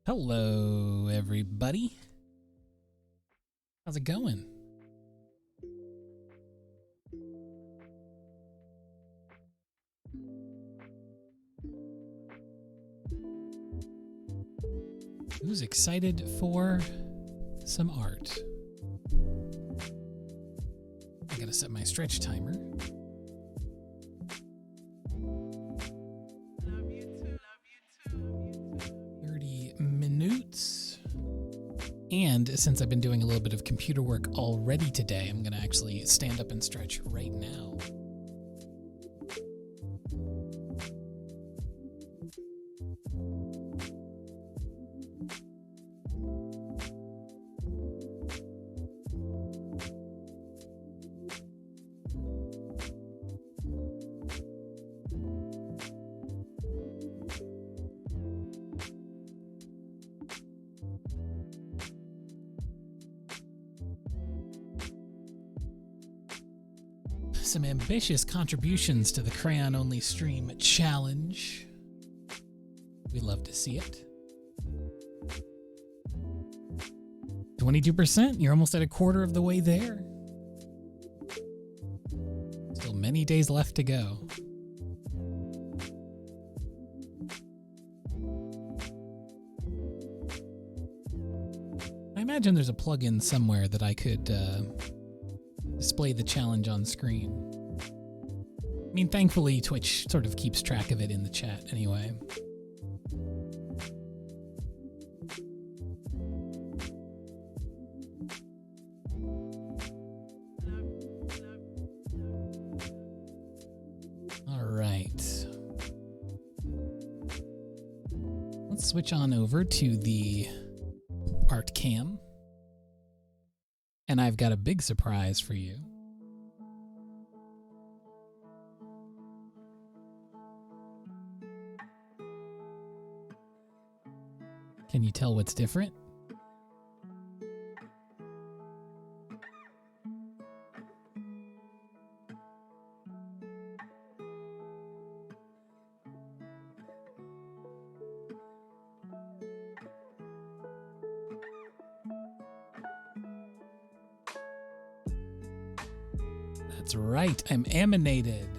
Hello, everybody. How's it going? Who's excited for some art? I gotta set my stretch timer. Love you too, love you too. 30 minutes. And since I've been doing a little bit of computer work already today, I'm gonna actually stand up and stretch right now. Some ambitious contributions to the Crayon Only Stream challenge. We love to see it. 22%, you're almost at a quarter of the way there. Still many days left to go. I imagine there's a plugin somewhere that I could display the challenge on screen. I mean, thankfully, Twitch sort of keeps track of it in the chat anyway. All right. Let's switch on over to the art cam. And I've got a big surprise for you. Can you tell what's different? That's right, I'm animated.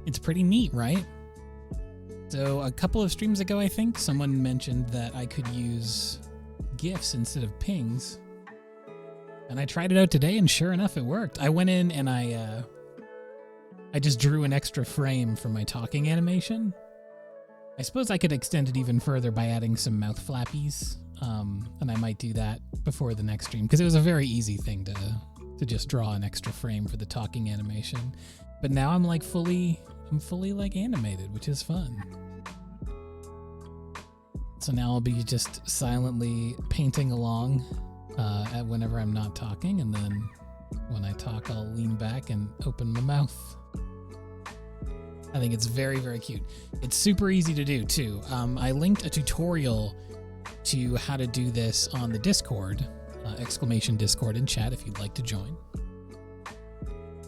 It's pretty neat, right? So a couple of streams ago, I think, someone mentioned that I could use GIFs instead of pings. And I tried it out today, and sure enough, it worked. I went in and I just drew an extra frame for my talking animation. I suppose I could extend it even further by adding some mouth flappies, and I might do that before the next stream, because it was a very easy thing to just draw an extra frame for the talking animation. But now I'm like fully like animated, which is fun. So now I'll be just silently painting along at whenever I'm not talking, and then when I talk, I'll lean back and open my mouth. I think it's very, very cute. It's super easy to do, too. I linked a tutorial to how to do this on the Discord, exclamation Discord in chat if you'd like to join.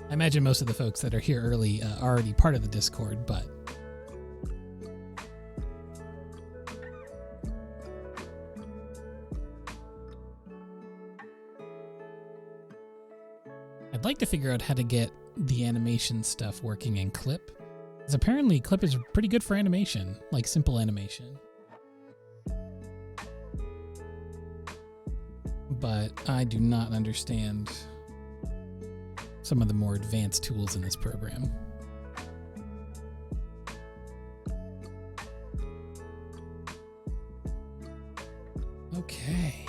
I imagine most of the folks that are here early are already part of the Discord, but I'd like to figure out how to get the animation stuff working in Clip. Because apparently Clip is pretty good for animation, like simple animation. But I do not understand some of the more advanced tools in this program. Okay.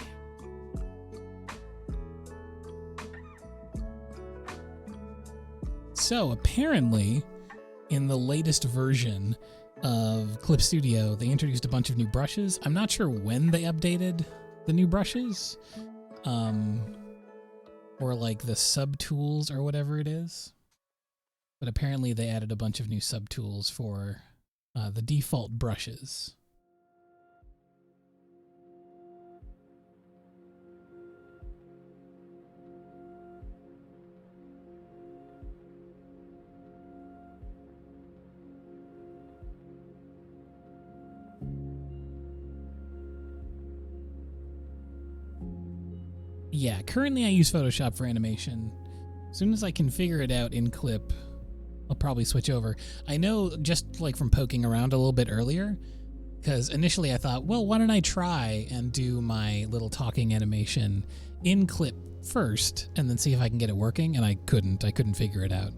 So apparently, in the latest version of Clip Studio, they introduced a bunch of new brushes. I'm not sure when they updated the new brushes, or like the sub-tools or whatever it is. But apparently they added a bunch of new sub-tools for the default brushes. Yeah, currently I use Photoshop for animation. As soon as I can figure it out in Clip, I'll probably switch over. I know just like from poking around a little bit earlier, because initially I thought, well, why don't I try and do my little talking animation in Clip first and then see if I can get it working, and I couldn't figure it out.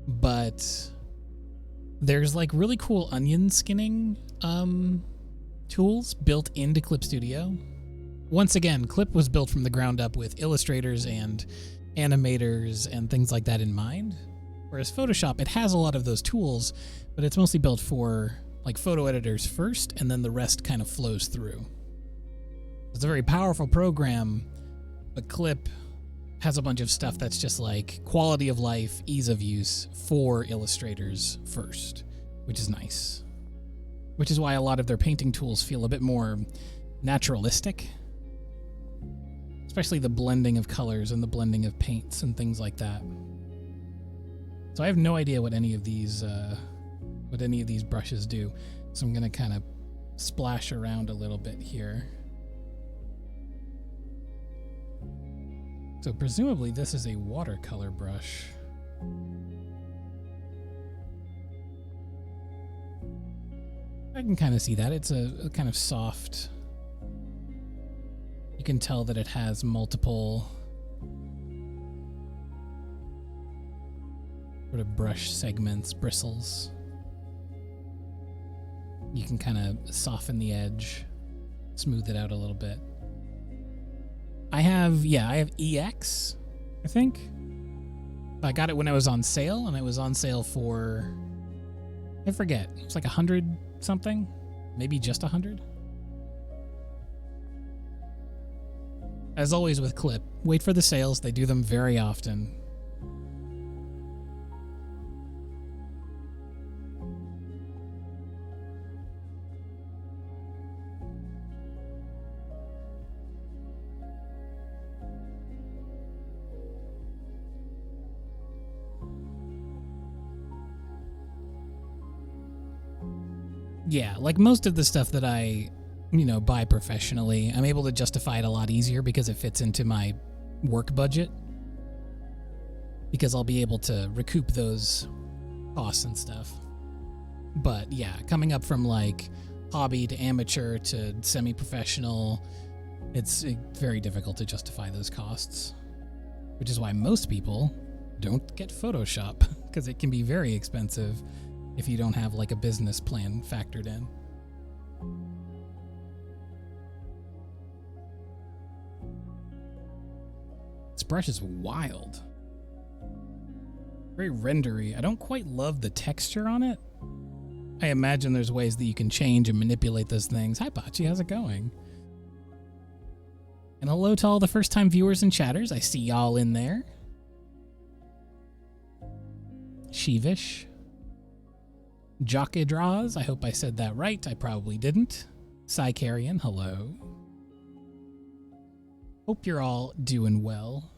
But there's like really cool onion skinning tools built into Clip Studio. Once again, Clip was built from the ground up with illustrators and animators and things like that in mind. Whereas Photoshop, it has a lot of those tools, but it's mostly built for like photo editors first, and then the rest kind of flows through. It's a very powerful program, but Clip has a bunch of stuff that's just like quality of life, ease of use for illustrators first, which is nice. Which is why a lot of their painting tools feel a bit more naturalistic. Especially the blending of colors and the blending of paints and things like that. So I have no idea what any of these brushes do. So I'm gonna kind of splash around a little bit here. So presumably this is a watercolor brush. I can kind of see that. It's a kind of soft. You can tell that it has multiple sort of brush segments, bristles. You can kind of soften the edge, smooth it out a little bit. I have EX, I think. I got it when it was on sale, and it was on sale for, I forget, it was like 100 something, maybe just 100. As always with Clip, wait for the sales. They do them very often. Yeah, like most of the stuff that I buy professionally, I'm able to justify it a lot easier because it fits into my work budget. Because I'll be able to recoup those costs and stuff. But yeah, coming up from like hobby to amateur to semi-professional, it's very difficult to justify those costs. Which is why most people don't get Photoshop, because it can be very expensive if you don't have like a business plan factored in. This brush is wild. Very rendery. I don't quite love the texture on it. I imagine there's ways that you can change and manipulate those things. Hi, Pachi, how's it going? And hello to all the first-time viewers and chatters. I see y'all in there. Sheevish. Jockidraz, I hope I said that right. I probably didn't. Psycarian, hello. Hope you're all doing well.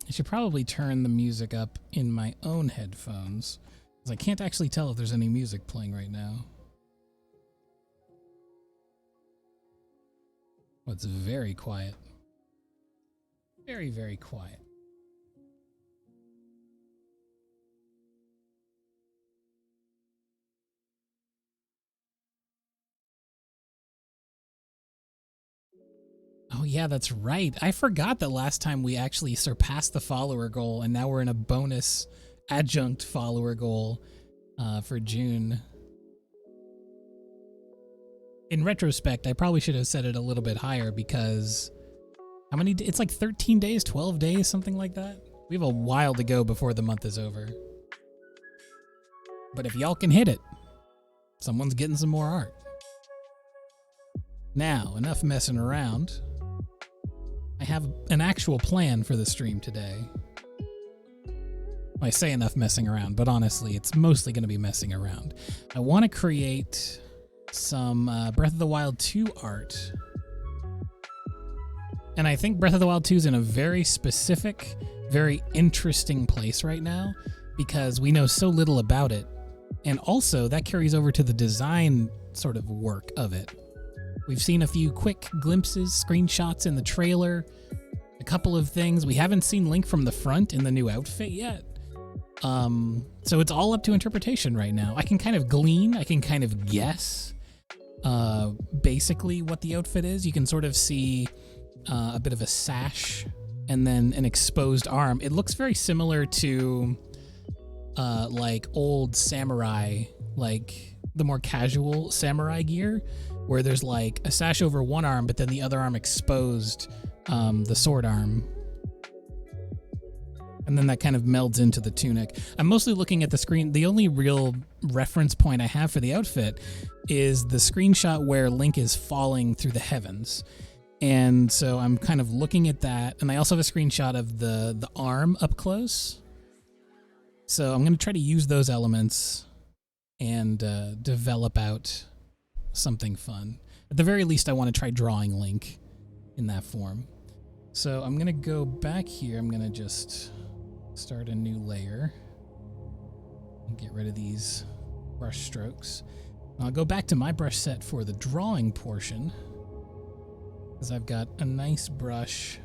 I should probably turn the music up in my own headphones, because I can't actually tell if there's any music playing right now. Oh, it's very quiet. Very, very quiet. Oh yeah, that's right. I forgot that last time we actually surpassed the follower goal, and now we're in a bonus adjunct follower goal for June. In retrospect, I probably should have set it a little bit higher, because how many? It's like 13 days, 12 days, something like that. We have a while to go before the month is over. But if y'all can hit it, someone's getting some more art. Now, enough messing around. I have an actual plan for the stream today. I say enough messing around, but honestly, it's mostly going to be messing around. I want to create some Breath of the Wild 2 art. And I think Breath of the Wild 2 is in a very specific, very interesting place right now because we know so little about it. And also, that carries over to the design sort of work of it. We've seen a few quick glimpses, screenshots in the trailer, a couple of things. We haven't seen Link from the front in the new outfit yet. So it's all up to interpretation right now. I can kind of glean, I can kind of guess basically what the outfit is. You can sort of see a bit of a sash and then an exposed arm. It looks very similar to like old samurai, like the more casual samurai gear, where there's like a sash over one arm, but then the other arm exposed, the sword arm. And then that kind of melds into the tunic. I'm mostly looking at the screen. The only real reference point I have for the outfit is the screenshot where Link is falling through the heavens. And so I'm kind of looking at that. And I also have a screenshot of the arm up close. So I'm going to try to use those elements and develop out something fun. At the very least, I want to try drawing Link in that form. So I'm going to go back here. I'm going to just start a new layer and get rid of these brush strokes. I'll go back to my brush set for the drawing portion because I've got a nice brush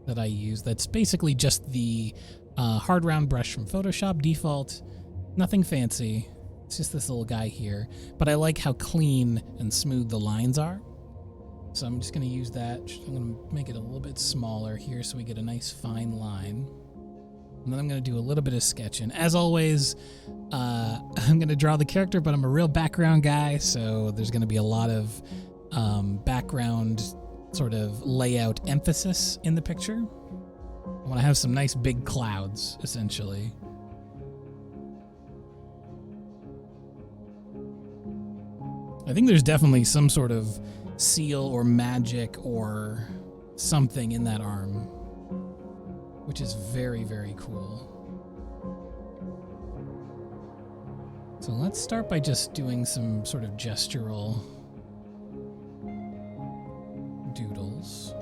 that I use that's basically just the hard round brush from Photoshop default. Nothing fancy. It's just this little guy here. But I like how clean and smooth the lines are. So I'm just going to use that. I'm going to make it a little bit smaller here so we get a nice fine line. And then I'm going to do a little bit of sketching. As always, I'm going to draw the character, but I'm a real background guy, so there's going to be a lot of background sort of layout emphasis in the picture. I want to have some nice big clouds, essentially. I think there's definitely some sort of seal or magic or something in that arm, which is very, very cool. So let's start by just doing some sort of gestural doodles.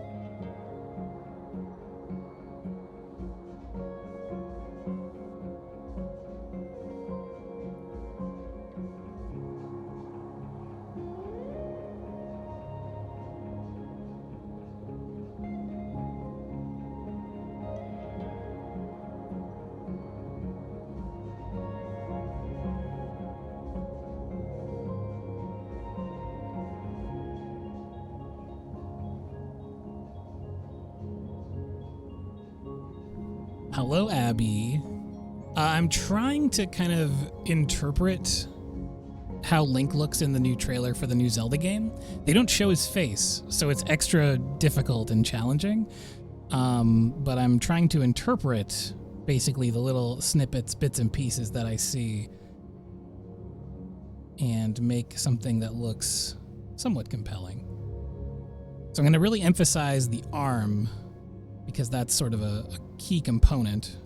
Hello, Abby. I'm trying to kind of interpret how Link looks in the new trailer for the new Zelda game. They don't show his face, so it's extra difficult and challenging. But I'm trying to interpret basically the little snippets, bits and pieces that I see and make something that looks somewhat compelling. So I'm going to really emphasize the arm because that's sort of a key component.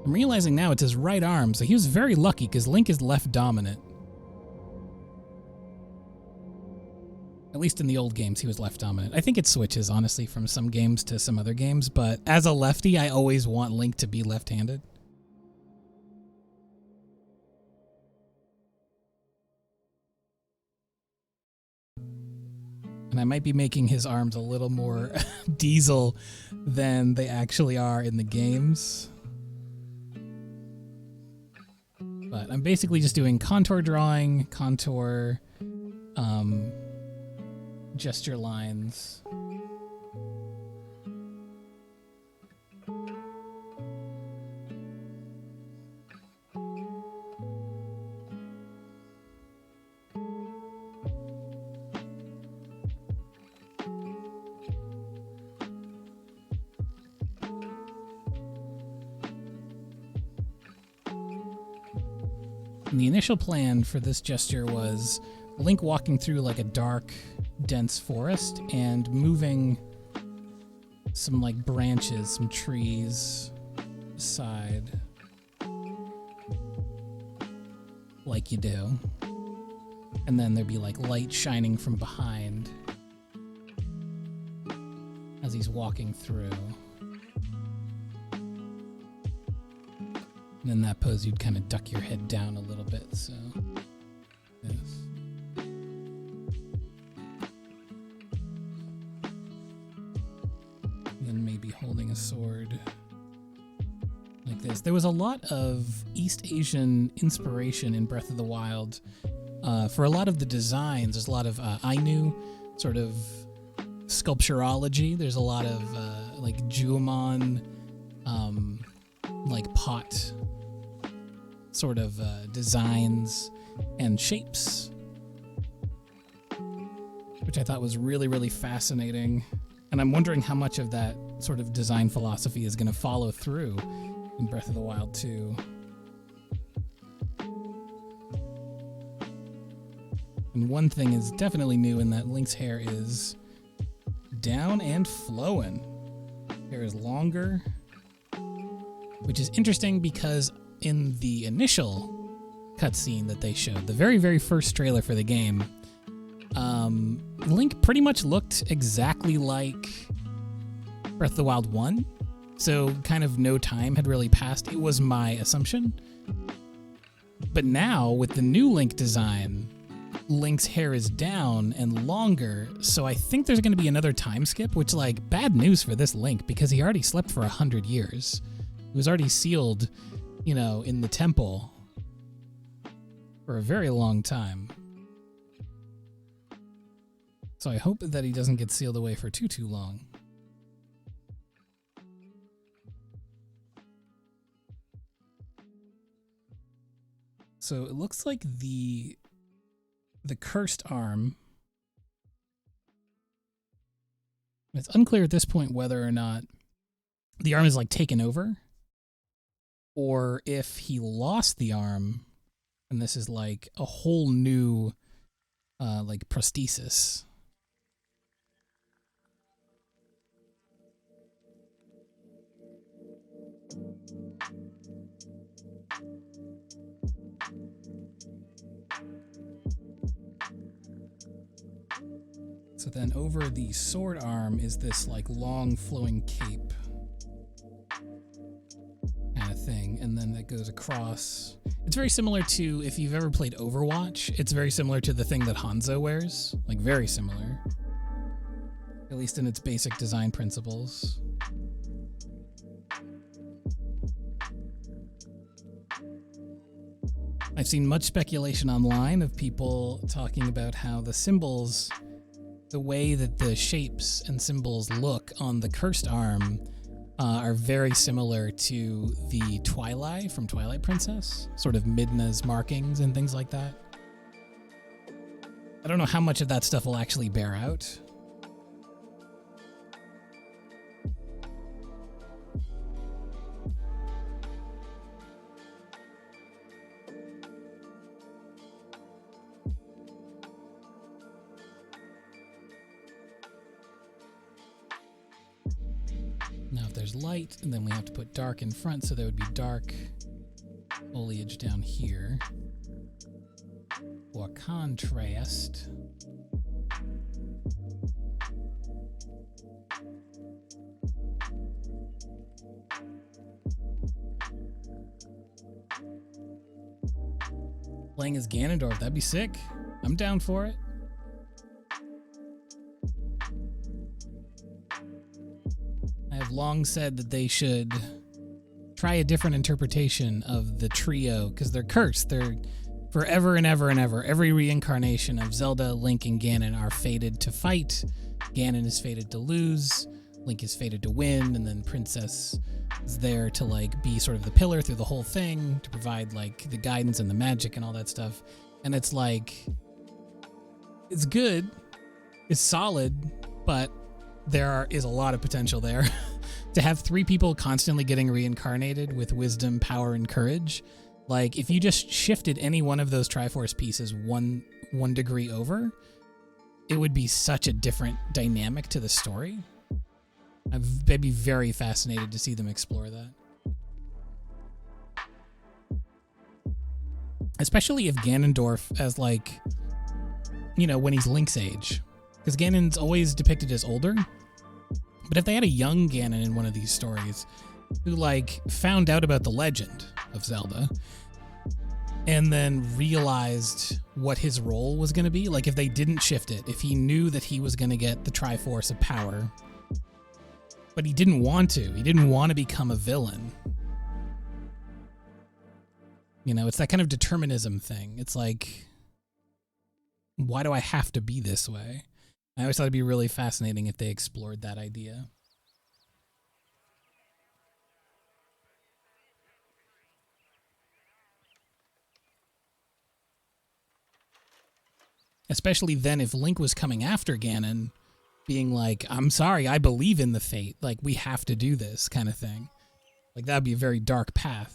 I'm realizing now it's his right arm, so he was very lucky because Link is left dominant. At least in the old games, he was left dominant. I think it switches, honestly, from some games to some other games, but as a lefty, I always want Link to be left-handed. And I might be making his arms a little more diesel than they actually are in the games. But I'm basically just doing contour drawing, contour, gesture lines. And the initial plan for this gesture was Link walking through like a dark, dense forest and moving some like branches, some trees, side like you do. And then there'd be like light shining from behind as he's walking through. And in that pose, you'd kind of duck your head down a little bit, so yes. And then maybe holding a sword like this. There was a lot of East Asian inspiration in Breath of the Wild. For a lot of the designs, there's a lot of Ainu sort of sculpturology. There's a lot of like Juomon, like pot sort of designs and shapes, which I thought was really, really fascinating. And I'm wondering how much of that sort of design philosophy is going to follow through in Breath of the Wild 2. And one thing is definitely new in that Link's hair is down and flowing. Hair is longer, which is interesting because in the initial cutscene that they showed, the very, very first trailer for the game, Link pretty much looked exactly like Breath of the Wild 1. So kind of no time had really passed. It was my assumption. But now with the new Link design, Link's hair is down and longer, so I think there's going to be another time skip, which, like, bad news for this Link, because he already slept for 100 years. He was already sealed, you know, in the temple for a very long time. So I hope that he doesn't get sealed away for too long. So it looks like the cursed arm, it's unclear at this point whether or not the arm is like taken over or if he lost the arm and this is like a whole new like prosthesis. So then over the sword arm is this like long flowing cape kind of thing, and then that goes across. It's very similar to, if you've ever played Overwatch, it's very similar to the thing that Hanzo wears, like very similar, at least in its basic design principles. I've seen much speculation online of people talking about how the symbols, the way that the shapes and symbols look on the cursed arm are very similar to the Twilight from Twilight Princess, sort of Midna's markings and things like that. I don't know how much of that stuff will actually bear out. Now if there's light, and then we have to put dark in front, so there would be dark foliage down here. For contrast. Playing as Ganondorf, that'd be sick. I'm down for it. I've long said that they should try a different interpretation of the trio, because they're cursed. They're forever and ever and ever. Every reincarnation of Zelda, Link, and Ganon are fated to fight. Ganon is fated to lose. Link is fated to win, and then Princess is there to like be sort of the pillar through the whole thing, to provide like the guidance and the magic and all that stuff. And it's like, it's good, it's solid, but there is a lot of potential there. To have three people constantly getting reincarnated with wisdom, power, and courage, like if you just shifted any one of those Triforce pieces one degree over, it would be such a different dynamic to the story. I'd be very fascinated to see them explore that. Especially if Ganondorf as like, when he's Link's age. Because Ganon's always depicted as older. But if they had a young Ganon in one of these stories who like found out about the legend of Zelda and then realized what his role was going to be, like if they didn't shift it, if he knew that he was going to get the Triforce of Power, but he didn't want to become a villain. It's that kind of determinism thing. It's like, why do I have to be this way? I always thought it'd be really fascinating if they explored that idea. Especially then if Link was coming after Ganon, being like, I'm sorry, I believe in the fate. Like, we have to do this kind of thing. Like, that would be a very dark path.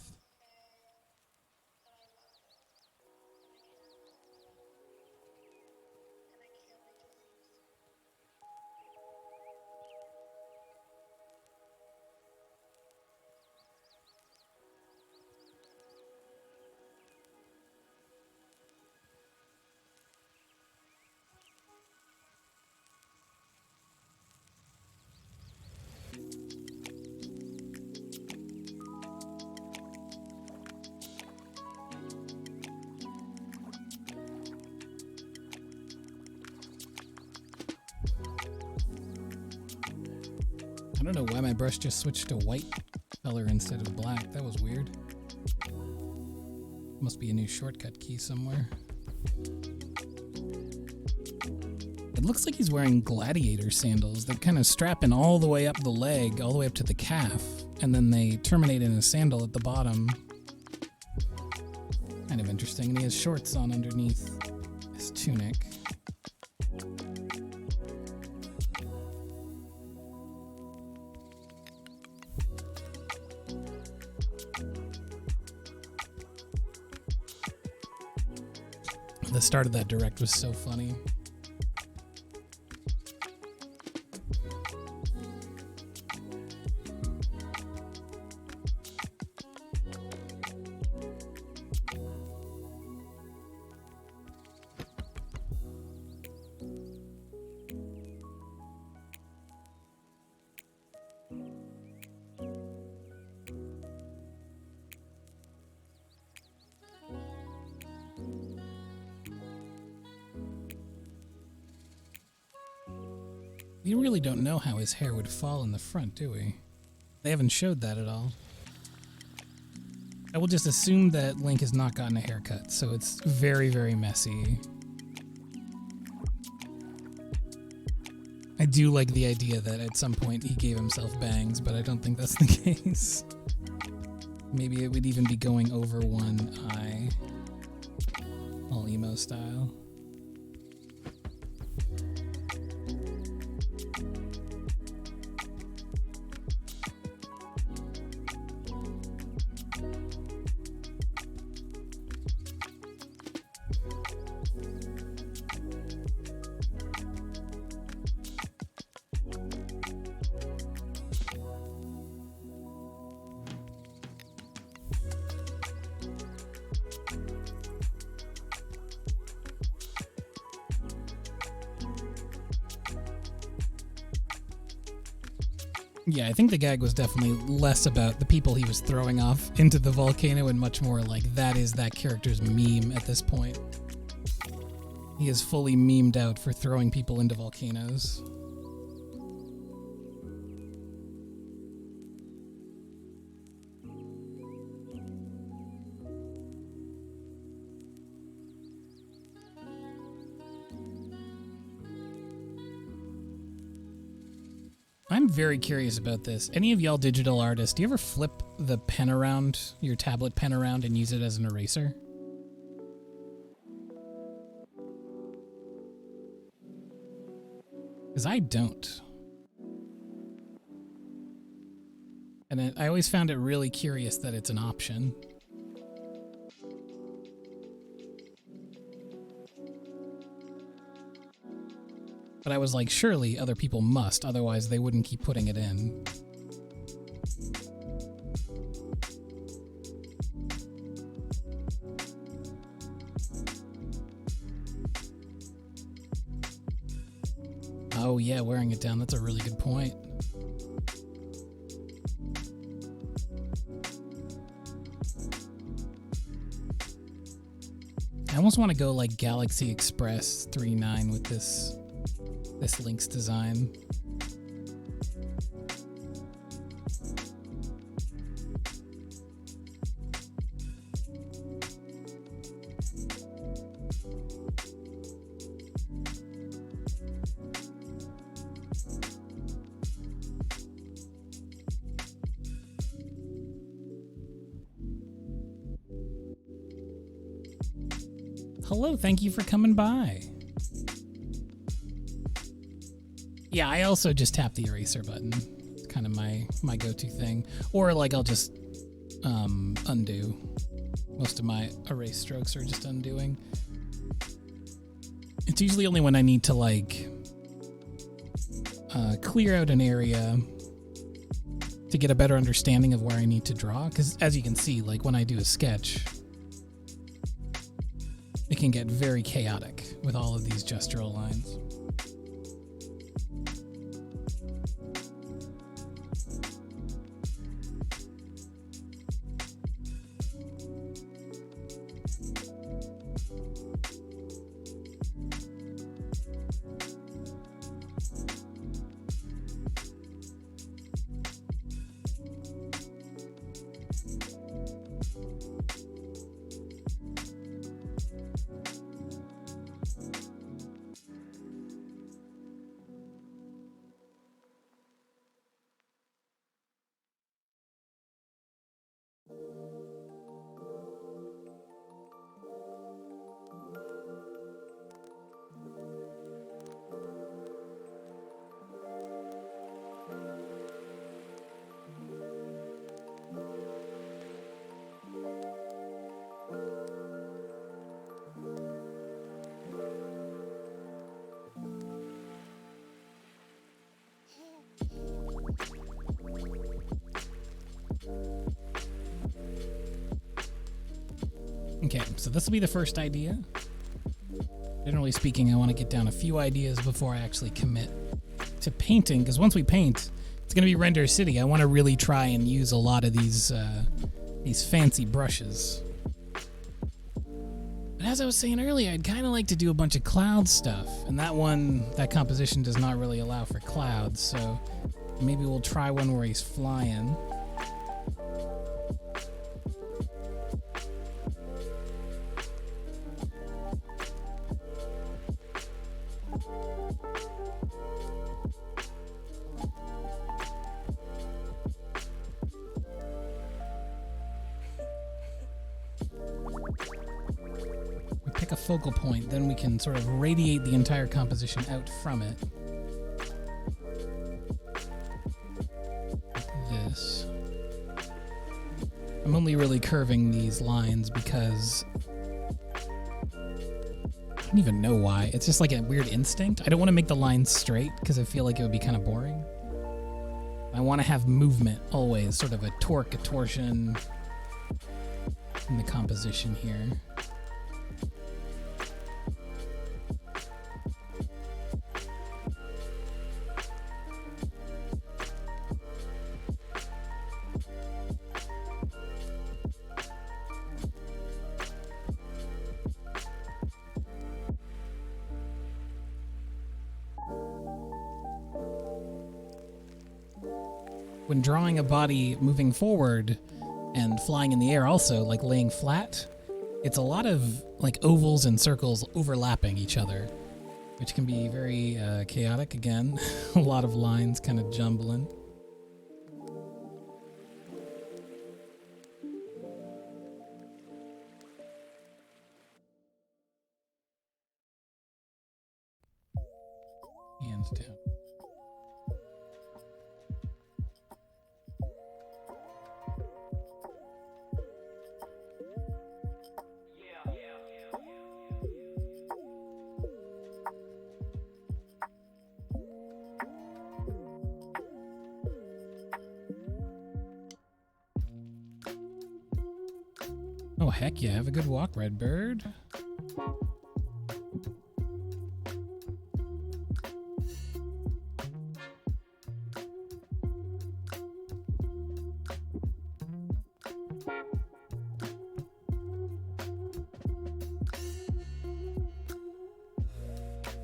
I don't know why my brush just switched to white color instead of black. That was weird. Must be a new shortcut key somewhere. It looks like he's wearing gladiator sandals that kind of strap in all the way up the leg, all the way up to the calf, and then they terminate in a sandal at the bottom. Kind of interesting. And he has shorts on underneath his tunic. The start of that direct was so funny. We really don't know how his hair would fall in the front, do we? They haven't showed that at all. I will just assume that Link has not gotten a haircut, so it's very, very messy. I do like the idea that at some point he gave himself bangs, but I don't think that's the case. Maybe it would even be going over one eye. All emo style. Yeah, I think the gag was definitely less about the people he was throwing off into the volcano and much more like that is that character's meme at this point. He is fully memed out for throwing people into volcanoes. I'm very curious about this. Any of y'all digital artists, do you ever flip the pen around, your tablet pen around, and use it as an eraser? Because I don't. And I always found it really curious that it's an option. But I was like, surely other people must, otherwise they wouldn't keep putting it in. Oh yeah, wearing it down. That's a really good point. I almost want to go like Galaxy Express 3.9 with this Lynx design. Hello, thank you for coming by. Yeah, I also just tap the eraser button. It's kind of my go-to thing. Or like I'll just undo. Most of my erase strokes are just undoing. It's usually only when I need to like clear out an area to get a better understanding of where I need to draw. Because as you can see, like when I do a sketch, it can get very chaotic with all of these gestural lines. Okay, so this will be the first idea. Generally speaking, I want to get down a few ideas before I actually commit to painting, because once we paint, it's going to be Render City. I want to really try and use a lot of these fancy brushes. But as I was saying earlier, I'd kind of like to do a bunch of cloud stuff, and that composition does not really allow for clouds, so maybe we'll try one where he's flying. Focal point, then we can sort of radiate the entire composition out from it. Like this. I'm only really curving these lines because I don't even know why. It's just like a weird instinct. I don't want to make the lines straight because I feel like it would be kind of boring. I want to have movement always, sort of a torsion in the composition here. When drawing a body moving forward and flying in the air also, like laying flat, it's a lot of like ovals and circles overlapping each other, which can be very chaotic again. A lot of lines kind of jumbling. Hands down. Oh, heck yeah. Have a good walk, Redbird.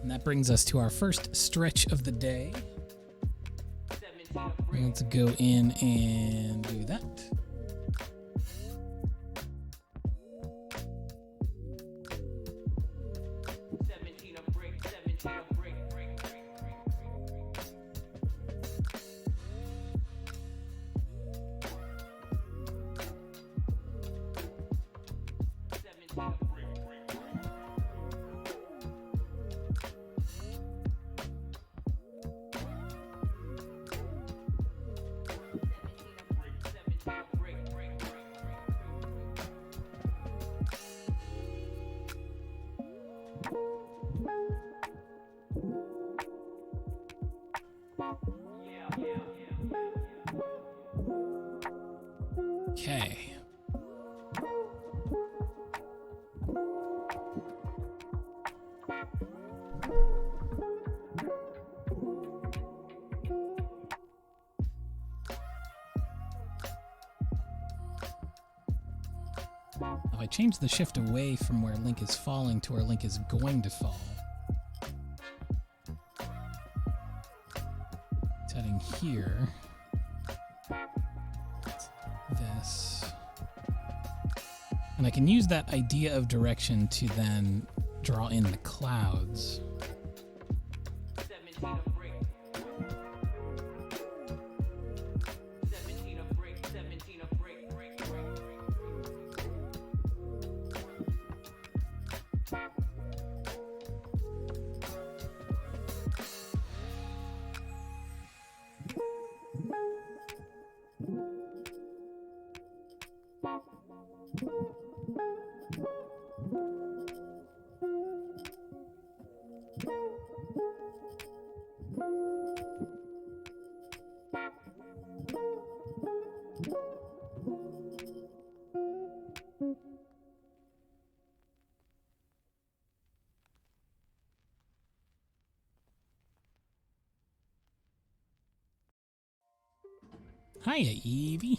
And that brings us to our first stretch of the day. Let's go in and do that. Okay. If I change the shift away from where Link is falling to where Link is going to fall, it's heading here. This. And I can use that idea of direction to then draw in the clouds. Hiya, Evie.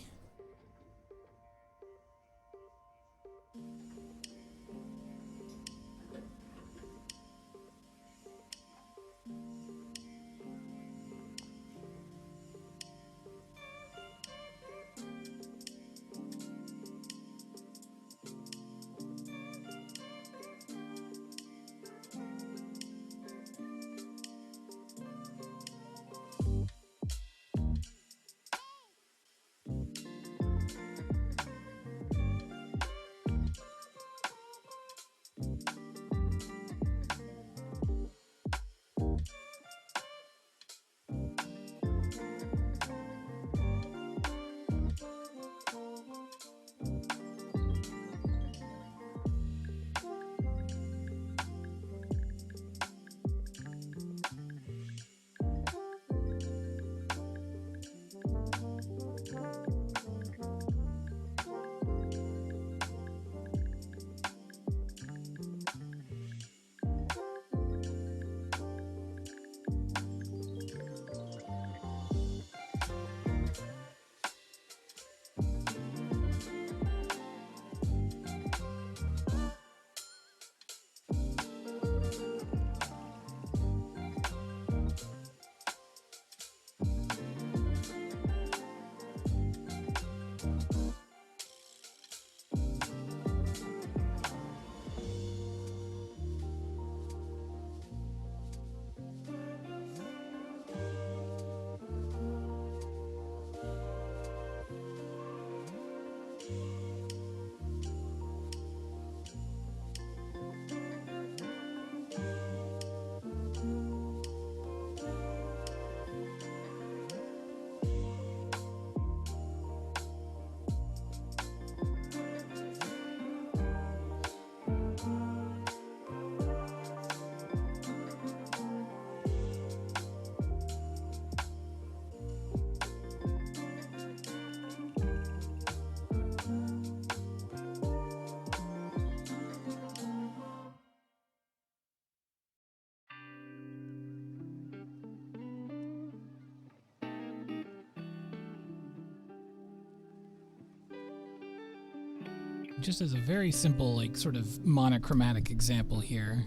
Just as a very simple, like, sort of monochromatic example here.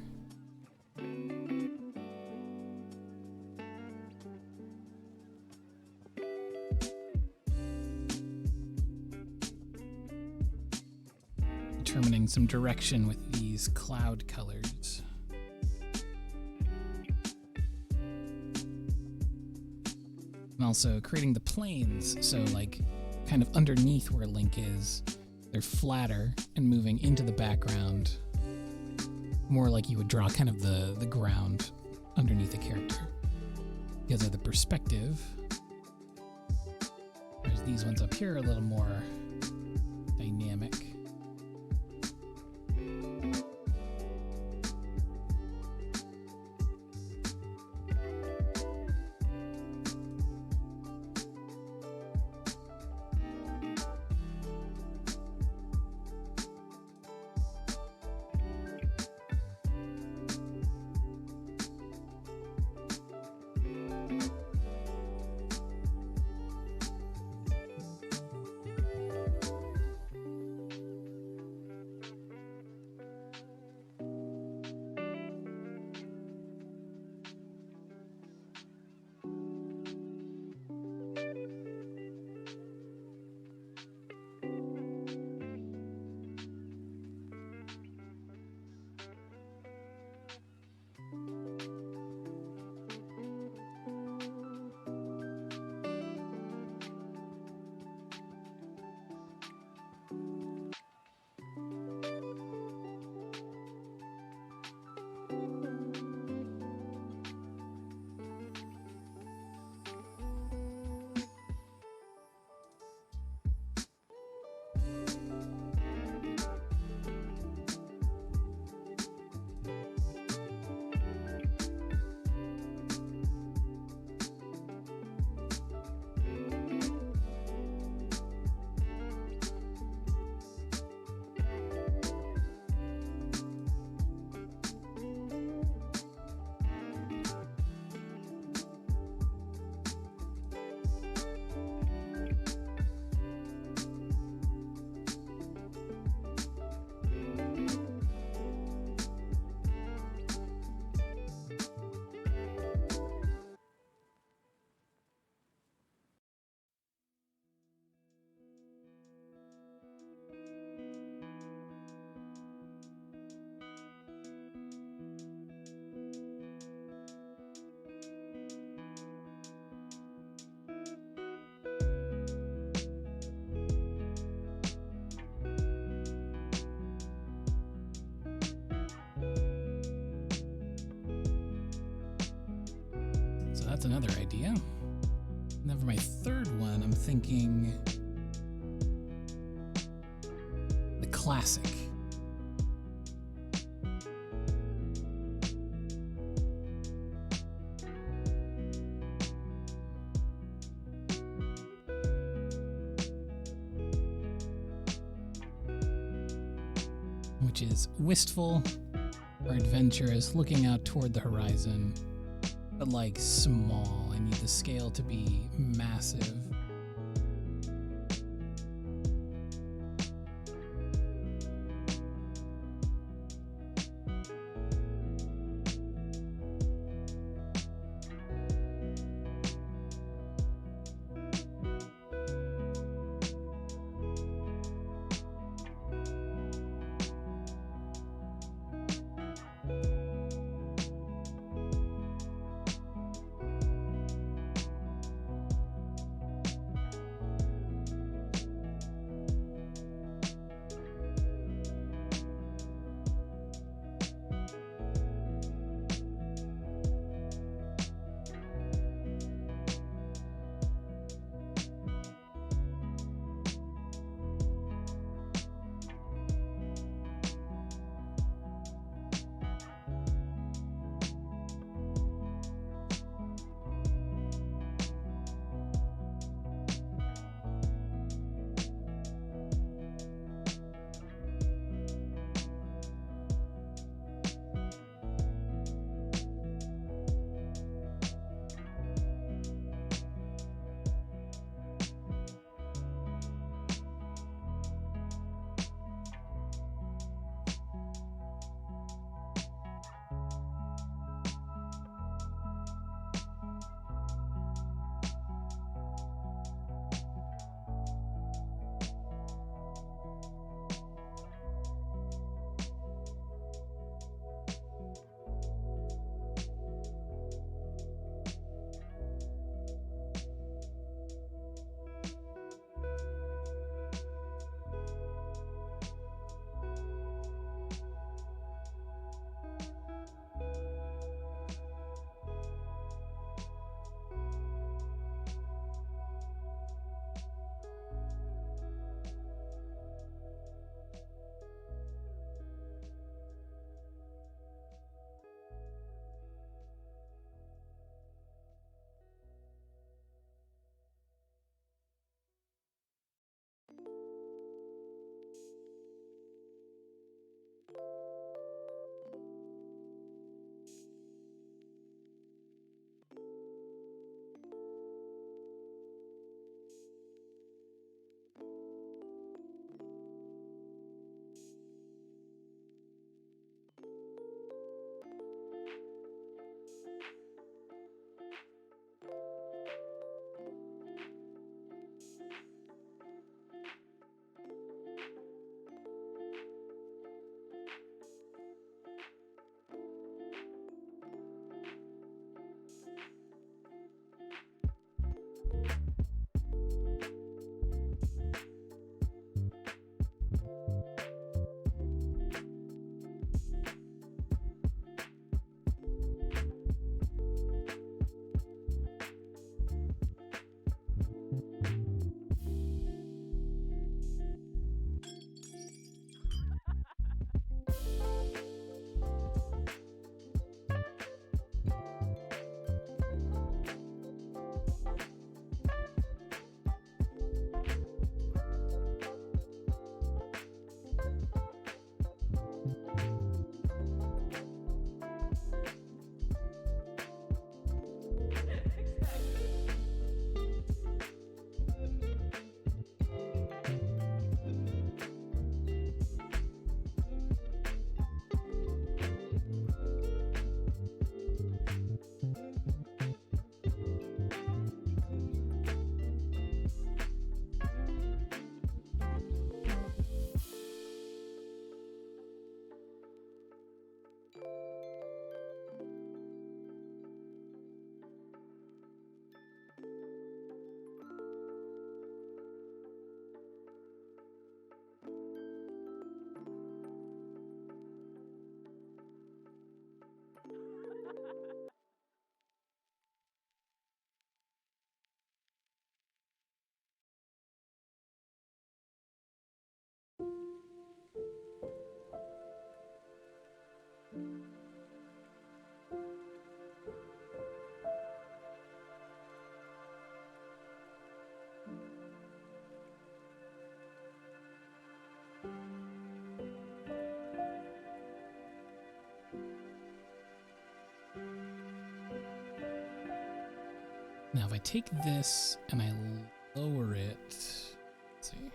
determining some direction with these cloud colors. And also creating the planes, so like kind of underneath where Link is, they're flatter and moving into the background, more like you would draw kind of the ground underneath the character. Because of the perspective, whereas these ones up here are a little more dynamic. That's another idea. And then for my third one, I'm thinking the classic. Which is wistful or adventurous, looking out toward the horizon. But like small. I need the scale to be massive. Now, if I take this and I lower it, let's see.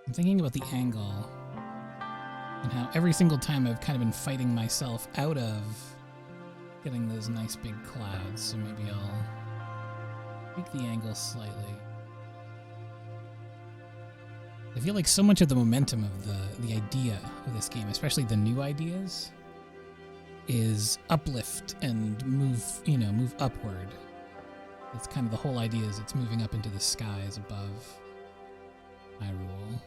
I'm thinking about the angle and how every single time I've kind of been fighting myself out of getting those nice big clouds. So maybe I'll tweak the angle slightly. I feel like so much of the momentum of the idea of this game, especially the new ideas, is uplift and move upward. That's kind of the whole idea, is it's moving up into the skies above Hyrule.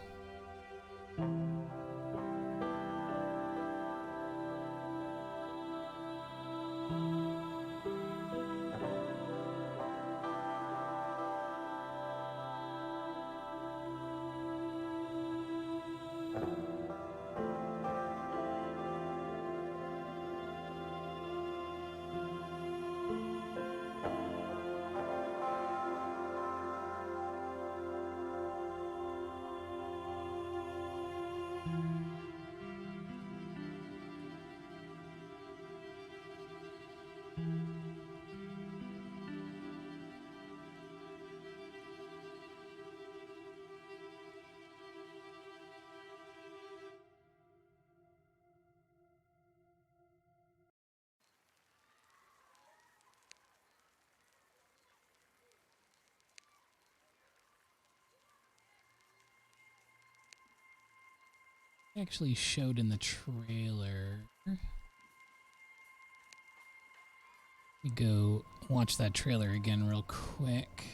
Actually showed in the trailer. We go watch that trailer again real quick.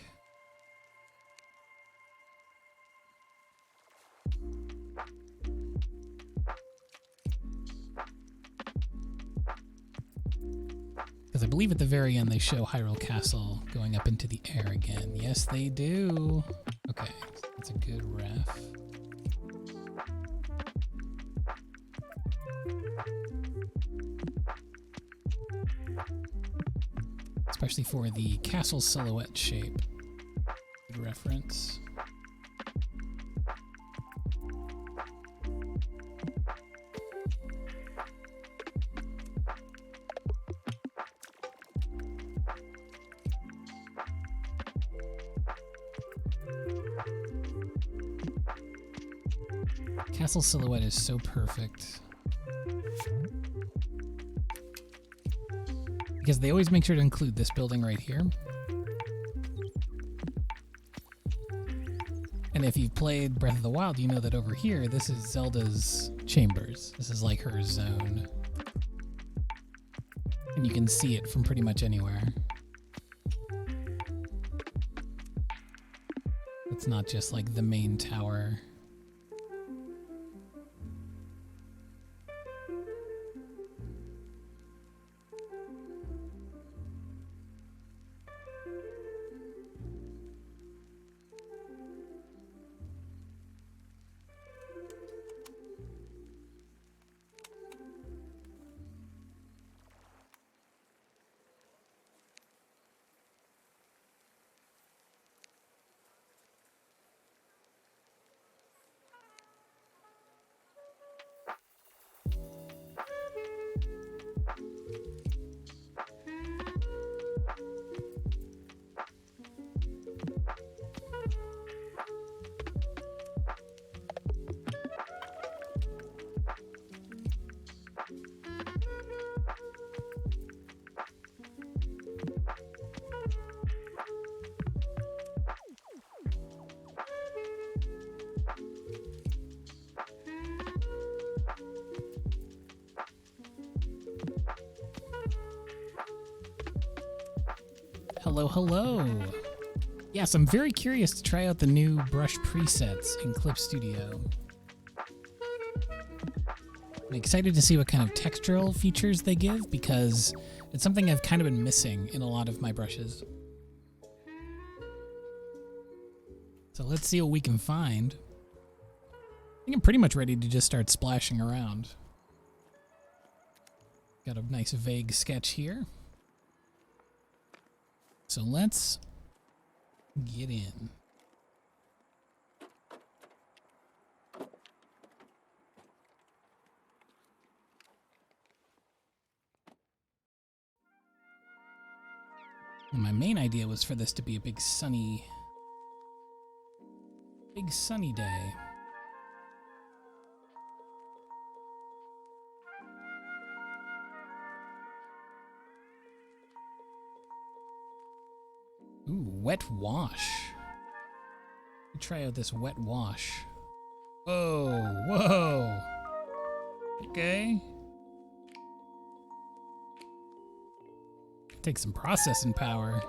Because I believe at the very end they show Hyrule Castle going up into the air again. Yes, they do. Okay, that's a good ref. Especially for the castle silhouette shape. Good reference. Castle silhouette is so perfect. Because they always make sure to include this building right here. And if you've played Breath of the Wild, you know that over here, this is Zelda's chambers. This is like her zone. And you can see it from pretty much anywhere. It's not just like the main tower. Hello, hello. Yes, I'm very curious to try out the new brush presets in Clip Studio. I'm excited to see what kind of textural features they give, because it's something I've kind of been missing in a lot of my brushes. So let's see what we can find. I think I'm pretty much ready to just start splashing around. Got a nice vague sketch here. So let's get in. And my main idea was for this to be a big sunny day. Ooh, wet wash. Let me try out this wet wash. Whoa, whoa. Okay. Take some processing power.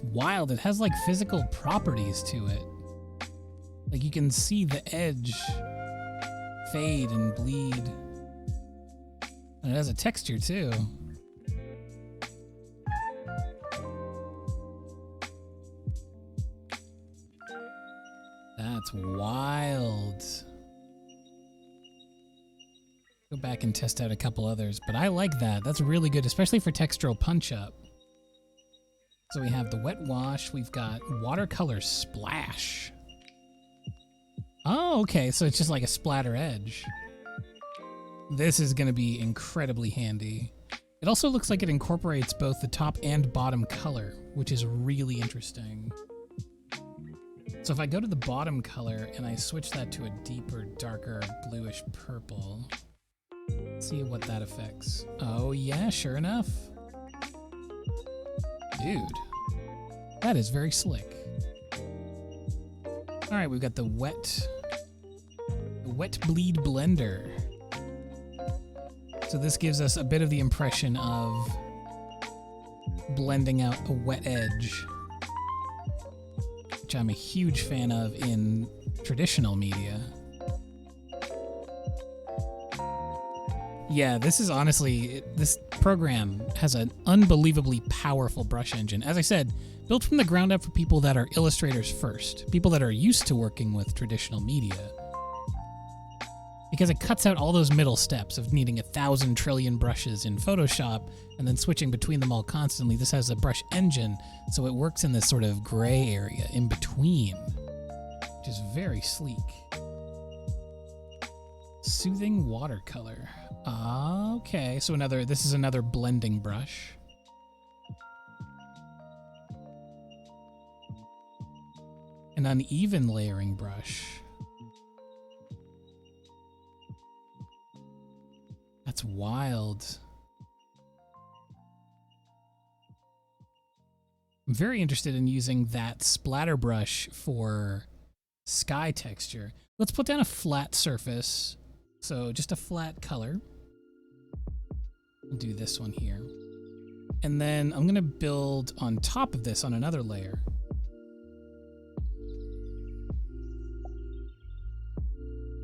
Wild. It has like physical properties to it. Like you can see the edge fade and bleed. And it has a texture too. That's wild. Go back and test out a couple others, but I like that. That's really good, especially for textural punch-up. So we have the wet wash, we've got watercolor splash. Oh, okay, so it's just like a splatter edge. This is gonna be incredibly handy. It also looks like it incorporates both the top and bottom color, which is really interesting. So if I go to the bottom color and I switch that to a deeper, darker, bluish purple, let's see what that affects. Oh yeah, sure enough. Dude, that is very slick. All right, we've got the wet bleed blender. So this gives us a bit of the impression of blending out a wet edge, which I'm a huge fan of in traditional media. Yeah, this is honestly, this program has an unbelievably powerful brush engine. As I said, built from the ground up for people that are illustrators first, people that are used to working with traditional media. Because it cuts out all those middle steps of needing 1,000 trillion brushes in Photoshop and then switching between them all constantly. This has a brush engine, so it works in this sort of gray area in between, which is very sleek. Soothing watercolor. Ah, okay. So this is another blending brush. An uneven layering brush. That's wild. I'm very interested in using that splatter brush for sky texture. Let's put down a flat surface. So just a flat color. We'll do this one here. And then I'm gonna build on top of this on another layer.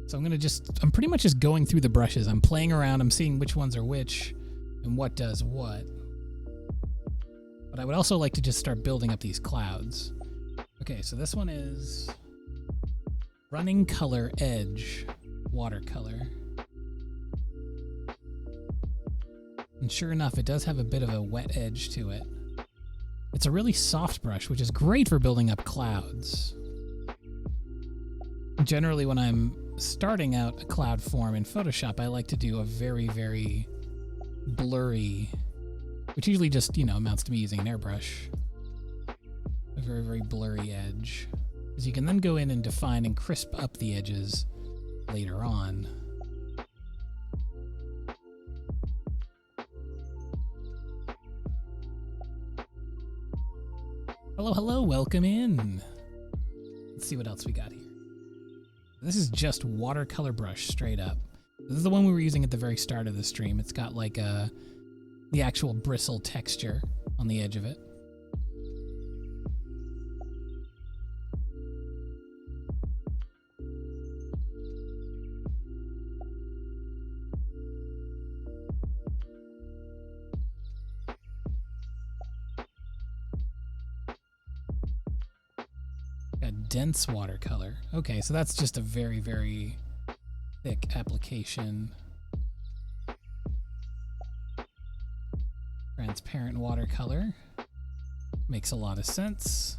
So I'm pretty much just going through the brushes. I'm playing around, I'm seeing which ones are which and what does what. But I would also like to just start building up these clouds. Okay, so this one is running color edge watercolor. And sure enough, it does have a bit of a wet edge to it. It's a really soft brush, which is great for building up clouds. Generally, when I'm starting out a cloud form in Photoshop, I like to do a very, very blurry, which usually just, amounts to me using an airbrush. A very, very blurry edge. Because you can then go in and define and crisp up the edges later on. Hello, hello, welcome in. Let's see what else we got here. This is just watercolor brush straight up. This is the one we were using at the very start of the stream. It's got like the actual bristle texture on the edge of it. Got dense watercolor. Okay, so that's just a very, very thick application. Transparent watercolor. Makes a lot of sense.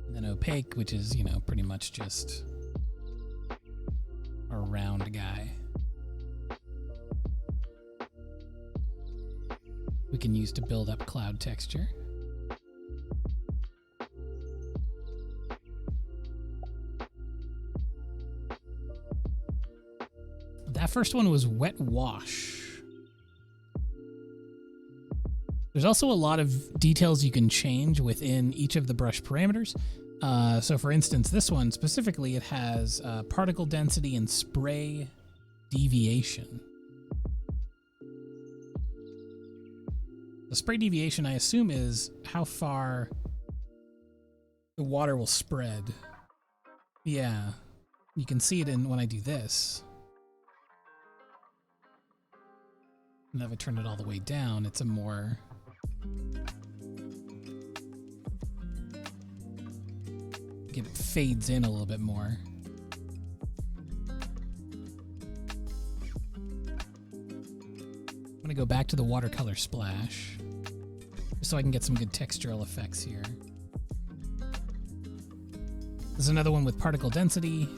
And then opaque, which is, you know, pretty much just a round guy. We can use to build up cloud texture. That first one was wet wash. There's also a lot of details you can change within each of the brush parameters. So for instance, this one specifically, it has particle density and spray deviation. The spray deviation, I assume, is how far the water will spread. Yeah, you can see it in when I do this. And if I turn it all the way down, it's a more... It fades in a little bit more. I'm gonna go back to the watercolor splash, just so I can get some good textural effects here. There's another one with particle density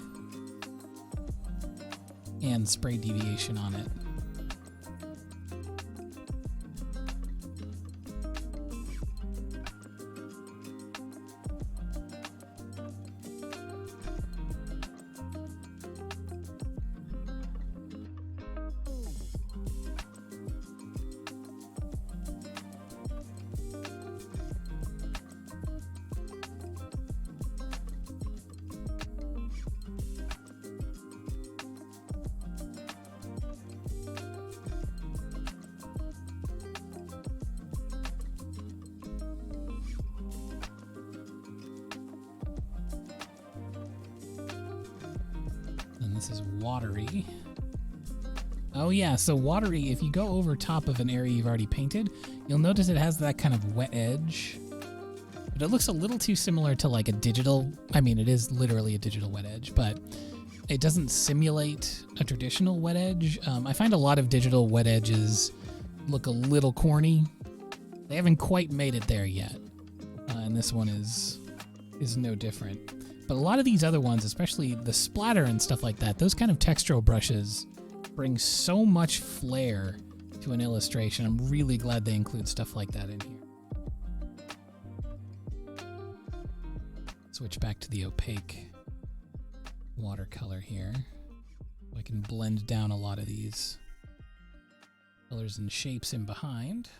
and spray deviation on it. This is watery. Oh yeah, so watery, if you go over top of an area you've already painted, you'll notice it has that kind of wet edge. But it looks a little too similar to like a digital, I mean it is literally a digital wet edge, but it doesn't simulate a traditional wet edge. I find a lot of digital wet edges look a little corny. They haven't quite made it there yet. And this one is no different. But a lot of these other ones, especially the splatter and stuff like that, those kind of textural brushes bring so much flair to an illustration. I'm really glad they include stuff like that in here. Switch back to the opaque watercolor here. I can blend down a lot of these colors and shapes in behind.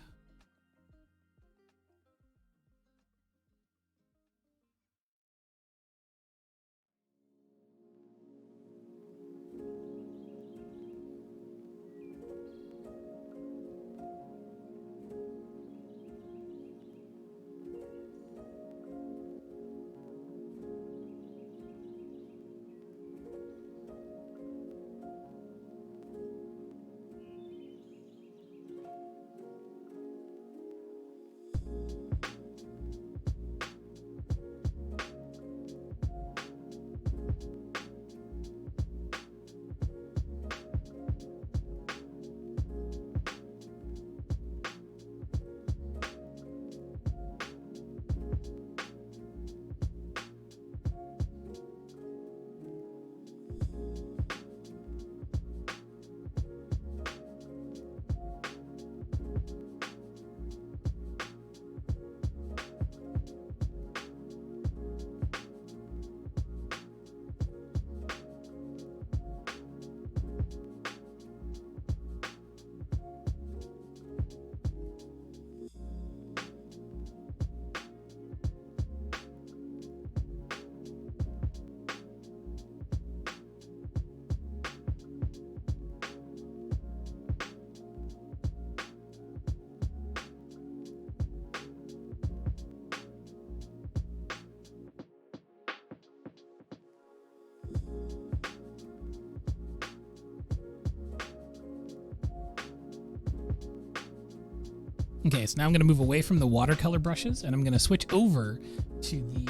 Okay, so now I'm going to move away from the watercolor brushes, and I'm going to switch over to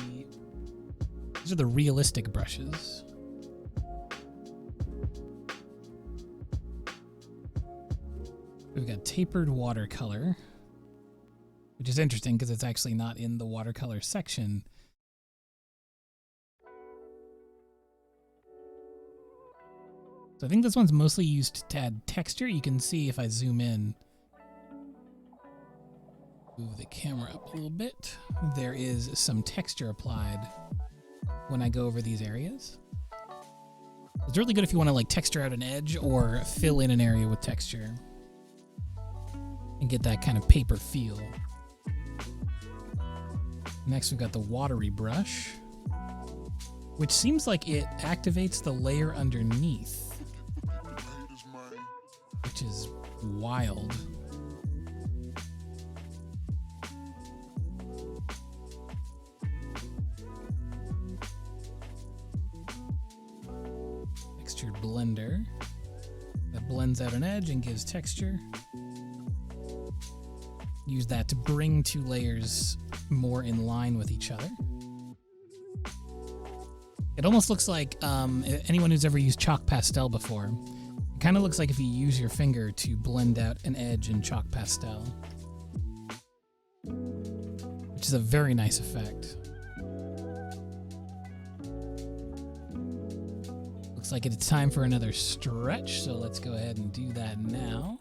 these are the realistic brushes. We've got tapered watercolor, which is interesting because it's actually not in the watercolor section. So I think this one's mostly used to add texture. You can see if I zoom in, move the camera up a little bit, there is some texture applied when I go over these areas. It's really good if you want to like texture out an edge or fill in an area with texture and get that kind of paper feel. Next we've got the watery brush, which seems like it activates the layer underneath, which is wild. Textured blender that blends out an edge and gives texture. Use that to bring two layers more in line with each other. It almost looks like, anyone who's ever used chalk pastel before, it kind of looks like if you use your finger to blend out an edge in chalk pastel, which is a very nice effect. Looks like it's time for another stretch, so let's go ahead and do that now.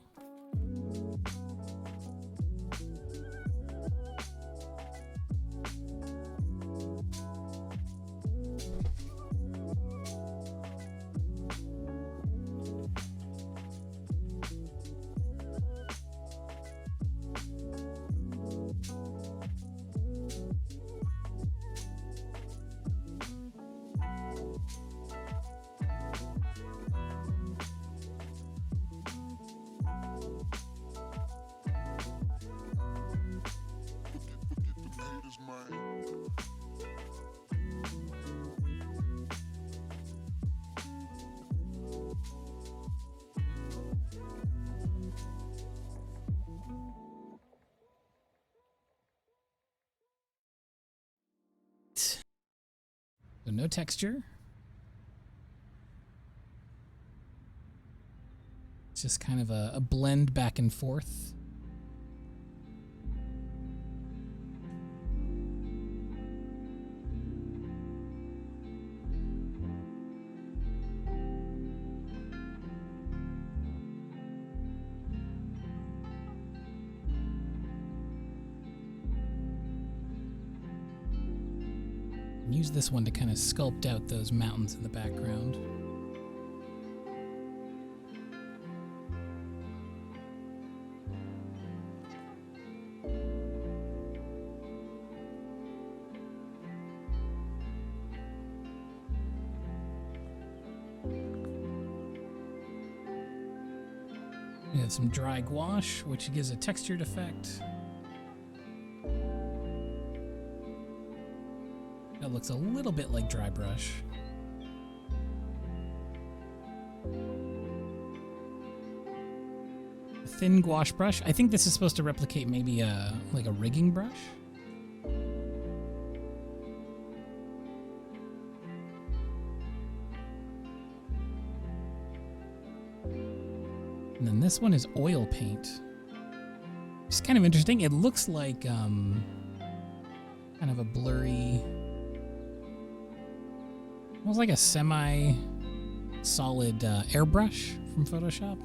So no texture. It's just kind of a blend back and forth. Use this one to kind of sculpt out those mountains in the background. We have some dry gouache, which gives a textured effect. That looks a little bit like dry brush. A thin gouache brush. I think this is supposed to replicate maybe like a rigging brush. And then this one is oil paint. It's kind of interesting. It looks like kind of a blurry, almost like a semi-solid airbrush from Photoshop.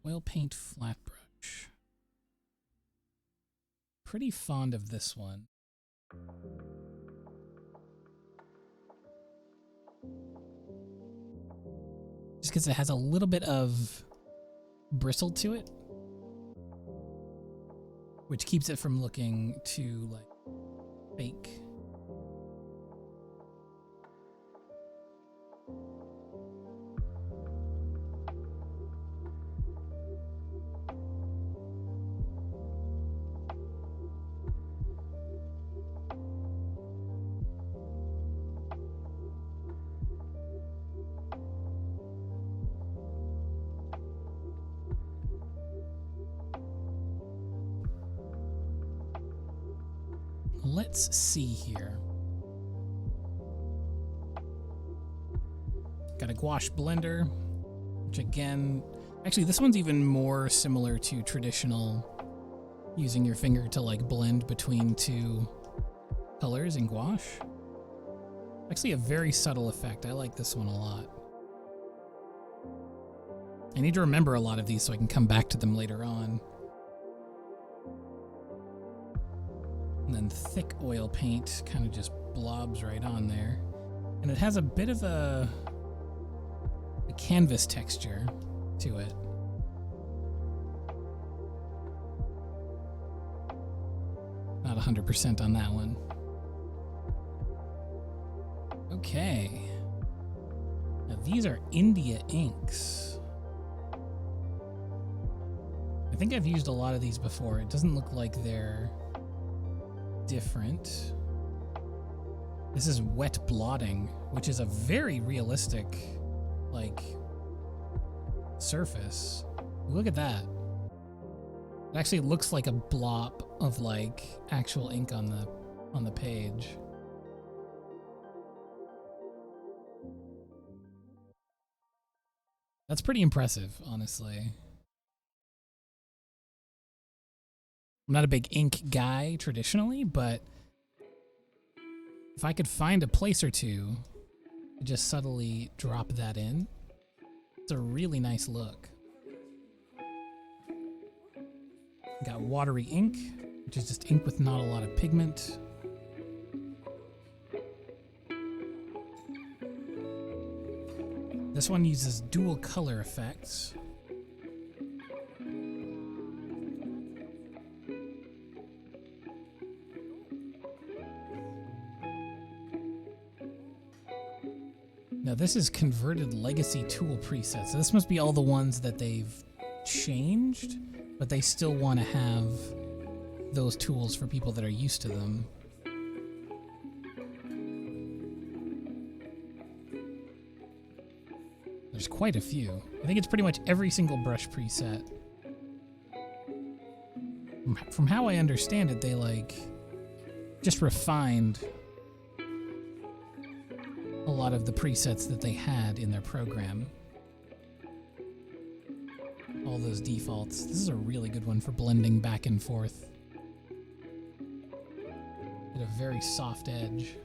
Oil paint flat brush. Pretty fond of this one. Just because it has a little bit of bristle to it, which keeps it from looking too like fake. let's see here. Got a gouache blender, which again, actually this one's even more similar to traditional using your finger to like blend between two colors in gouache. Actually a very subtle effect. I like this one a lot. I need to remember a lot of these so I can come back to them later on. And then thick oil paint kind of just blobs right on there. And it has a bit of a canvas texture to it. Not 100% on that one. Okay. Now these are India inks. I think I've used a lot of these before. It doesn't look like they're different. This is wet blotting, which is a very realistic, like, surface. Look at that. It actually looks like a blob of like actual ink on the page. That's pretty impressive, honestly. I'm not a big ink guy traditionally, but if I could find a place or two to just subtly drop that in, it's a really nice look. Got watery ink, which is just ink with not a lot of pigment. This one uses dual color effects. Now this is converted legacy tool presets. So this must be all the ones that they've changed, but they still want to have those tools for people that are used to them. There's quite a few. I think it's pretty much every single brush preset. From how I understand it, they like just refined a lot of the presets that they had in their program. All those defaults. This is a really good one for blending back and forth. At a very soft edge.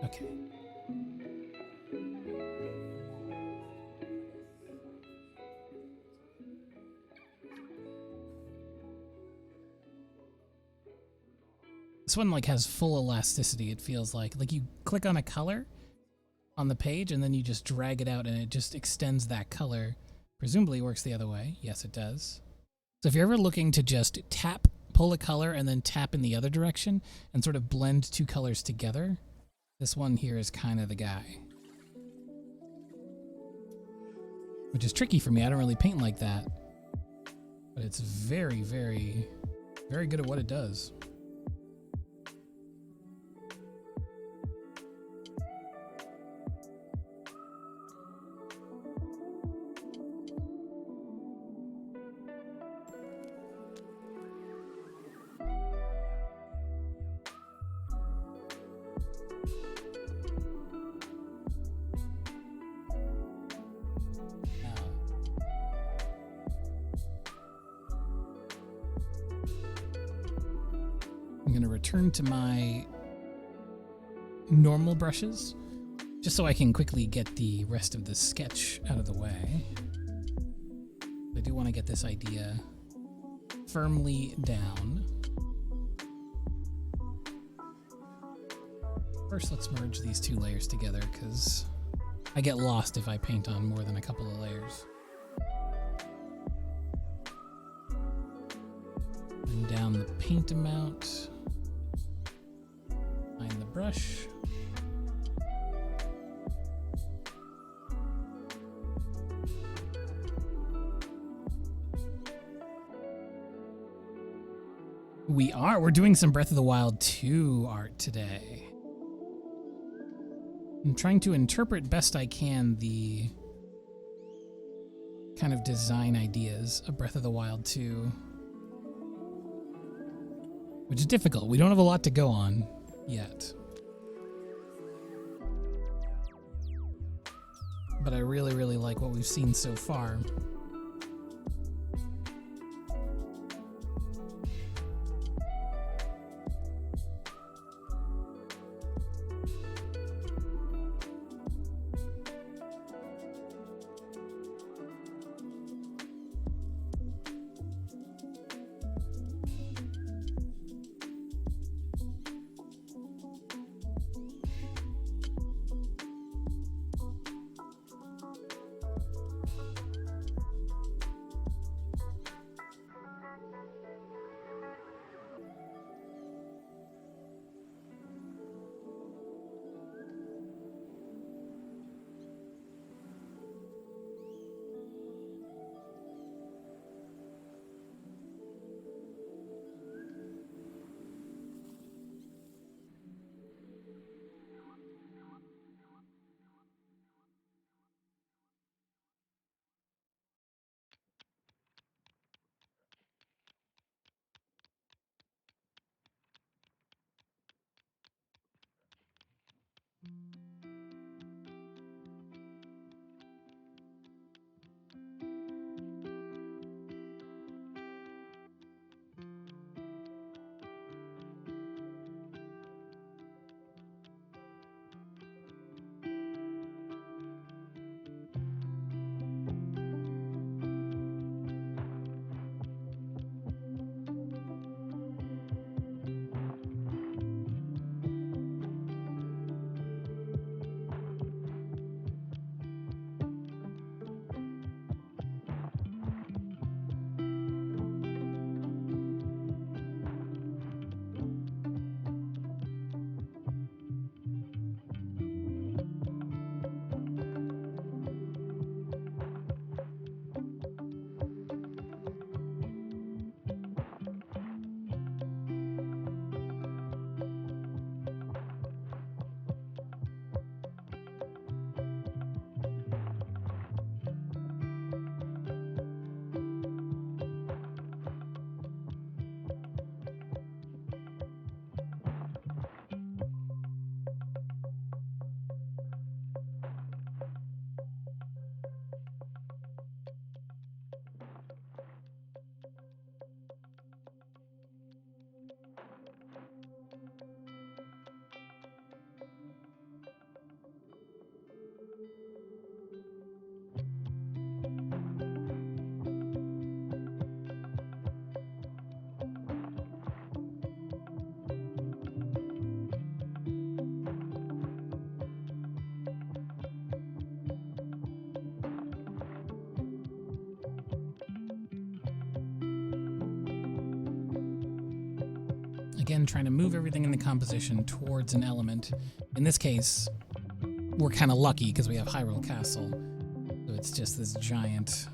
Okay. This one like has full elasticity, it feels like. Like you click on a color on the page and then you just drag it out and it just extends that color. Presumably it works the other way. Yes, it does. So if you're ever looking to just pull a color and then tap in the other direction and sort of blend two colors together, this one here is kind of the guy. Which is tricky for me. I don't really paint like that. But it's very, very, very good at what it does. I'm going to return to my normal brushes, just so I can quickly get the rest of the sketch out of the way. I do want to get this idea firmly down. First, let's merge these two layers together, because I get lost if I paint on more than a couple of layers. Bring down the paint amount. Find the brush. We are. We're doing some Breath of the Wild 2 art today. I'm trying to interpret best I can the kind of design ideas of Breath of the Wild 2. Which is difficult. We don't have a lot to go on yet. But I really, really like what we've seen so far. Again, trying to move everything in the composition towards an element. In this case, we're kind of lucky because we have Hyrule Castle. So it's just this giant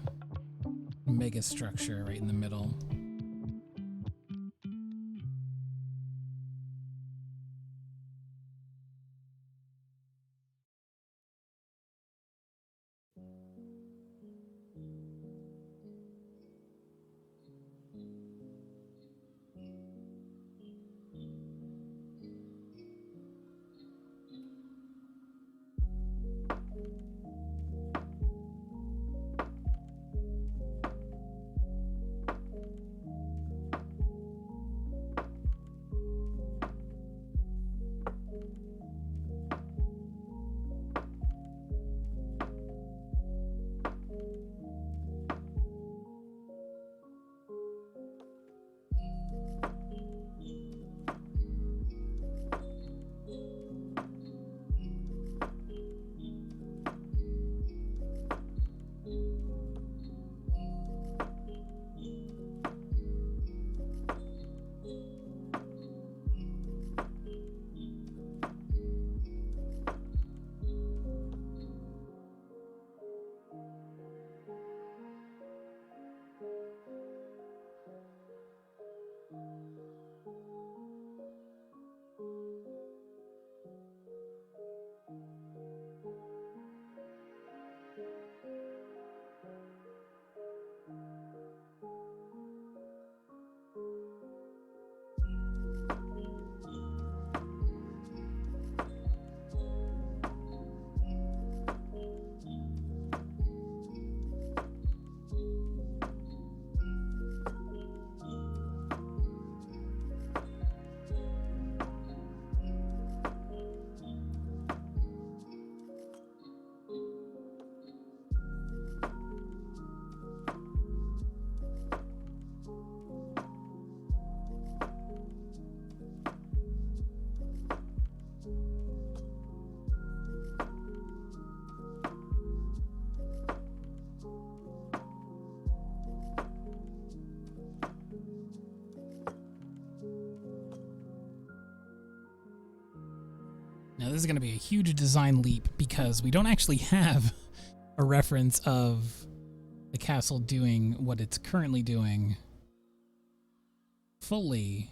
mega structure right in the middle. Now this is going to be a huge design leap because we don't actually have a reference of the castle doing what it's currently doing fully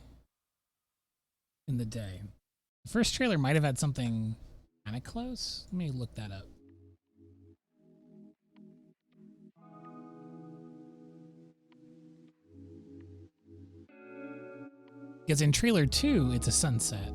in the day. The first trailer might have had something kind of close. Let me look that up. Because in trailer 2, it's a sunset.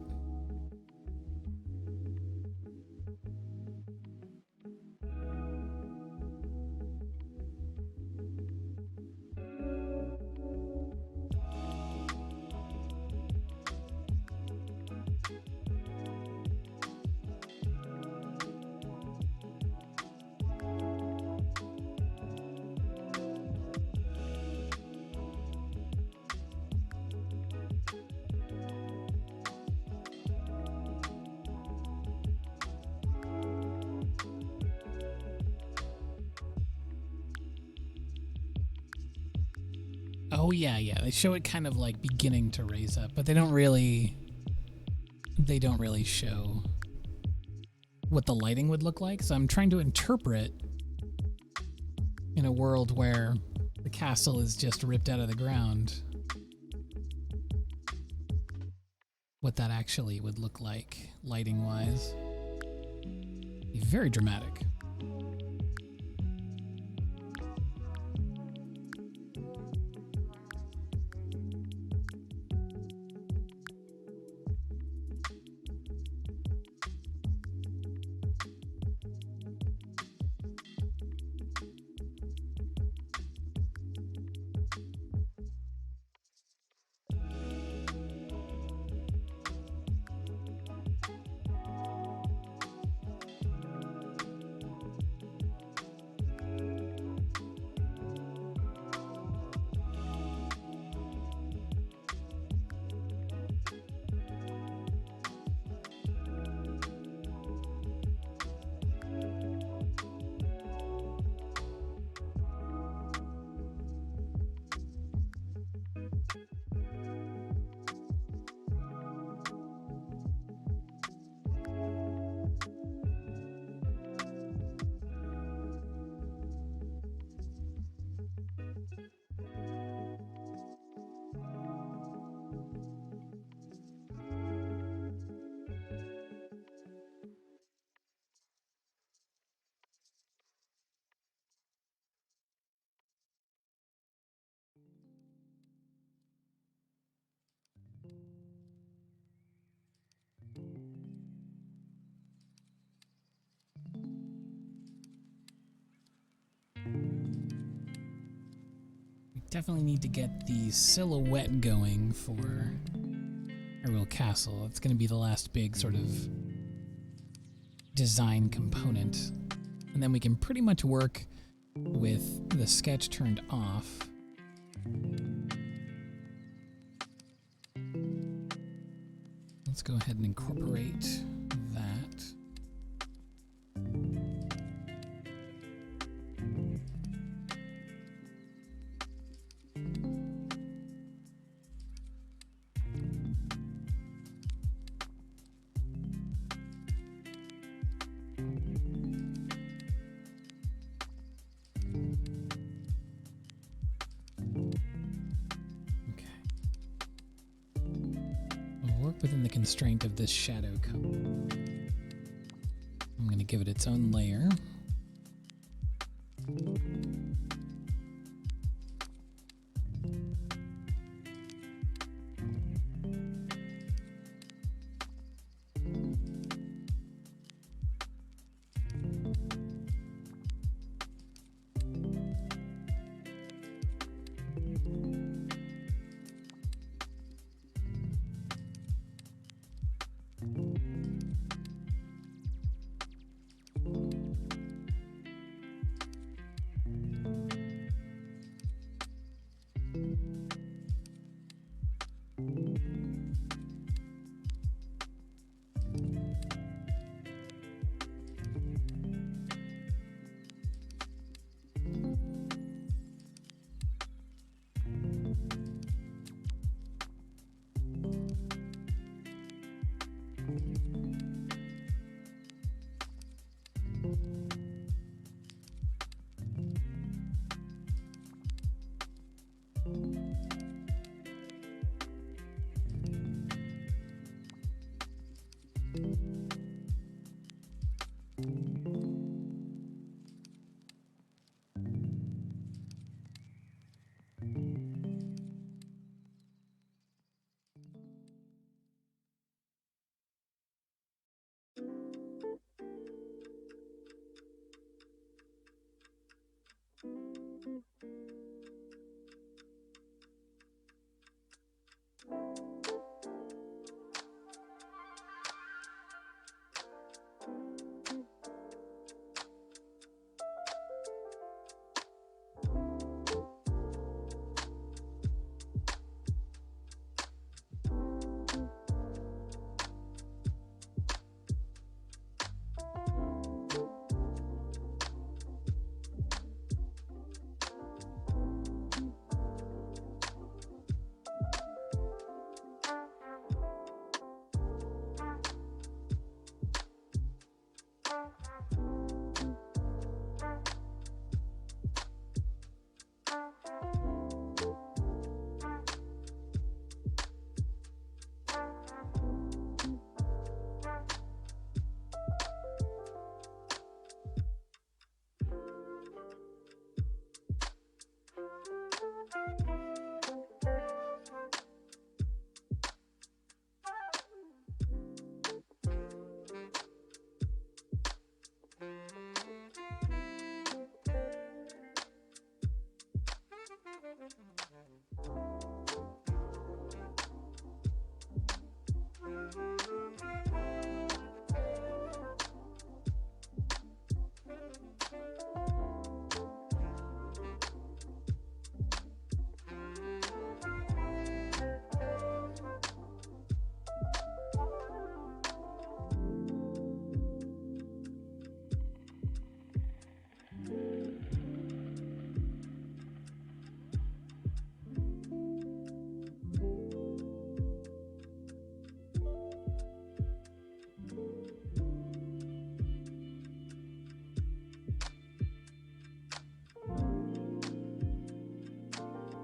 Oh yeah, they show it kind of like beginning to raise up, but they don't really show what the lighting would look like. So I'm trying to interpret in a world where the castle is just ripped out of the ground what that actually would look like lighting wise. Be very dramatic. Definitely need to get the silhouette going for Hyrule Castle. It's going to be the last big sort of design component. And then we can pretty much work with the sketch turned off. Let's go ahead and incorporate that. Within the constraint of this shadow color, I'm going to give it its own layer.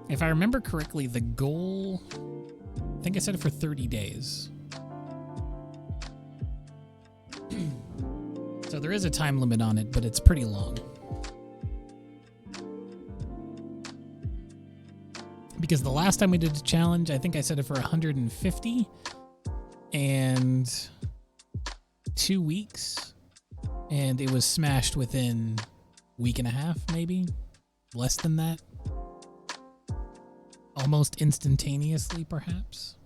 If I remember correctly, the goal, I think I set it for 30 days. So there is a time limit on it, but it's pretty long. Because the last time we did a challenge, I think I set it for 150 and 2 weeks. And it was smashed within a week and a half, maybe. Less than that. Almost instantaneously, perhaps.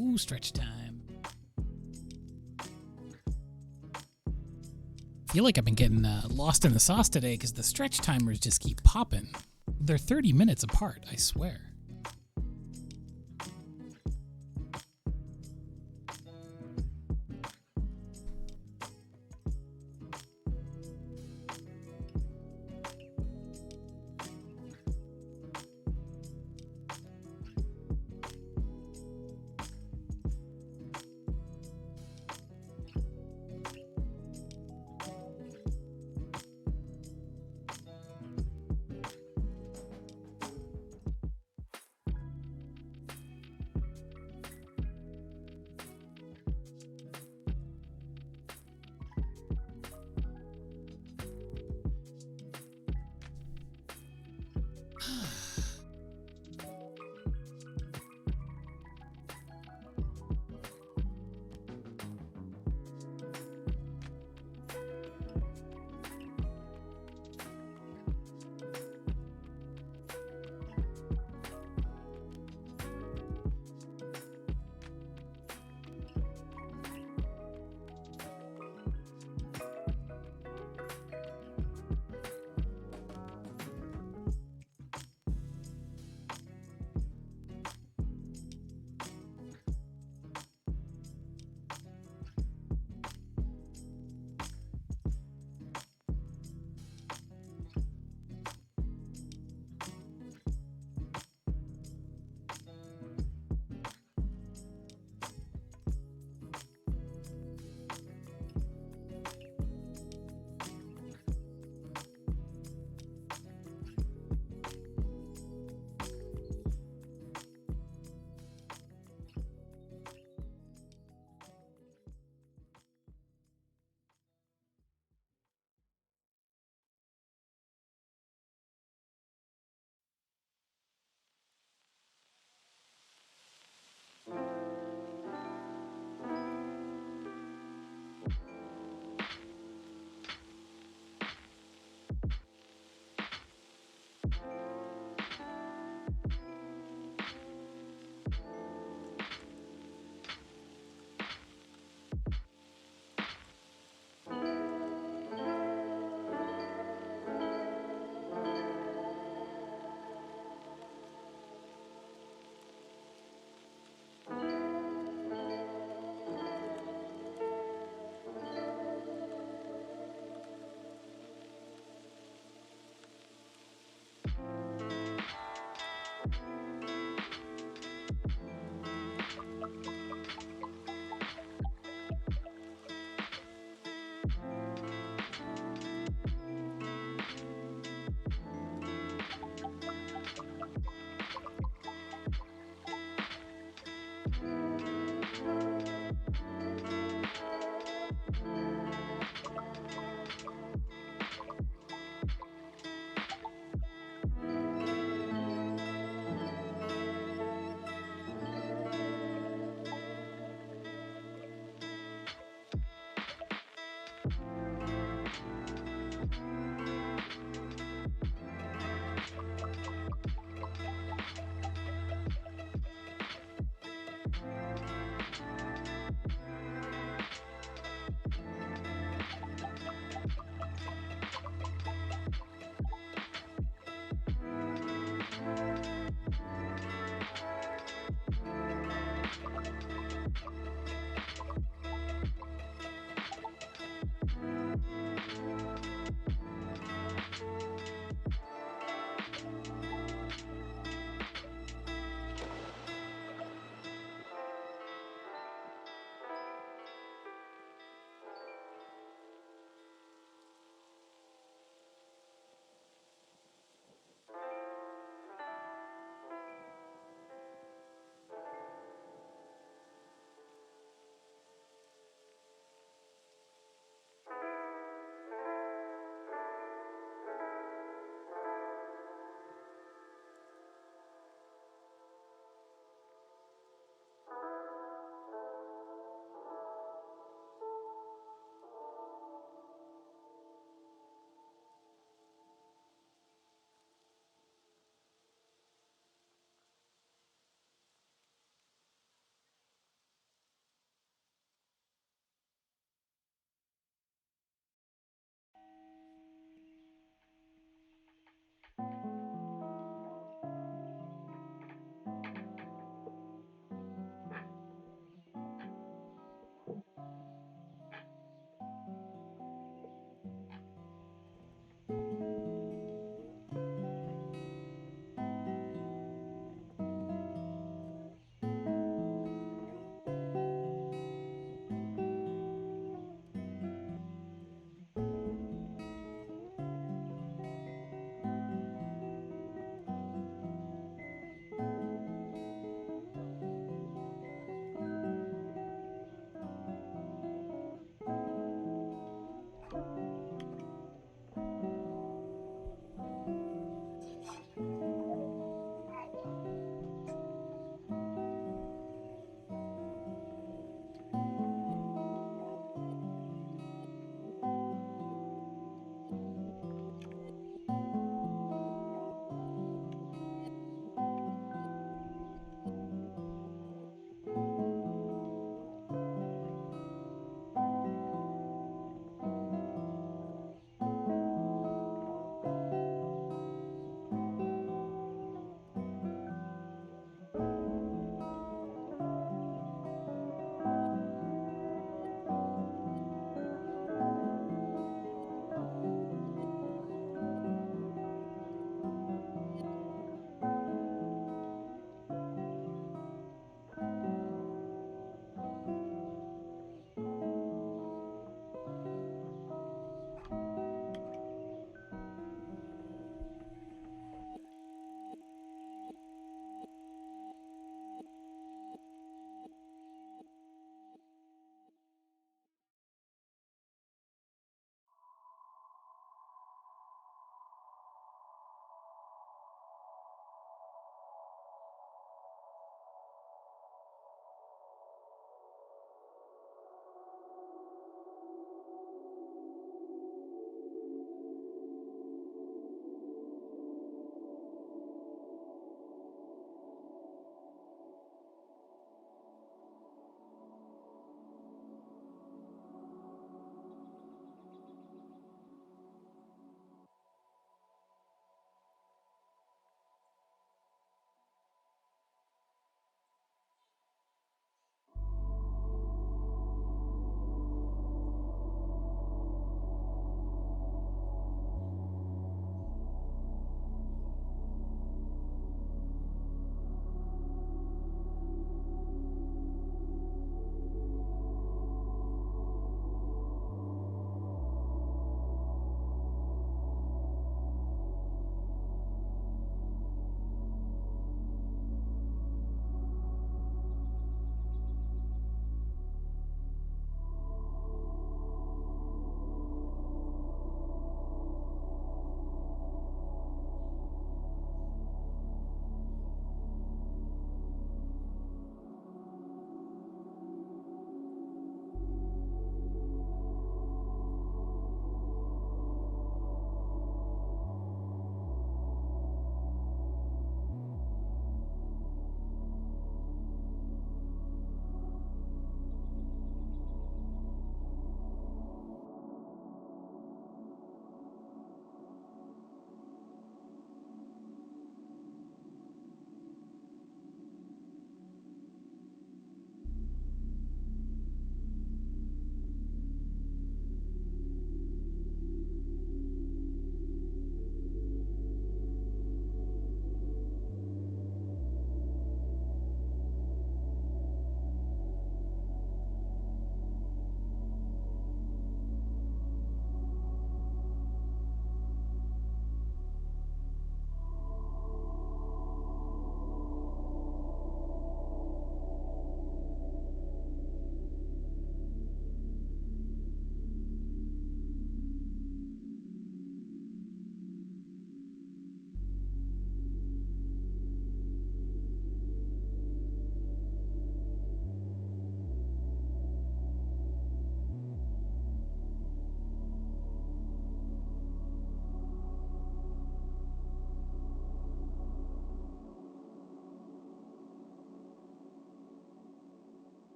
Ooh, stretch time. I feel like I've been getting lost in the sauce today because the stretch timers just keep popping. They're 30 minutes apart, I swear.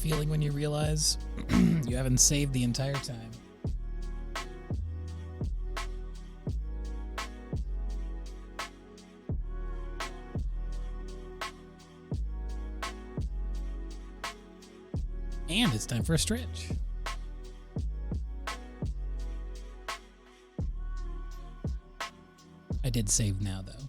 feeling when you realize you haven't saved the entire time. And it's time for a stretch. I did save now, though.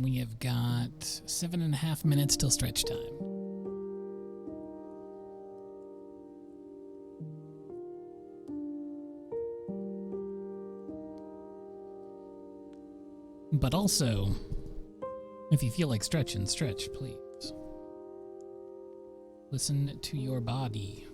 We have got 7.5 minutes till stretch time. But also, if you feel like stretching, stretch, please. Listen to your body.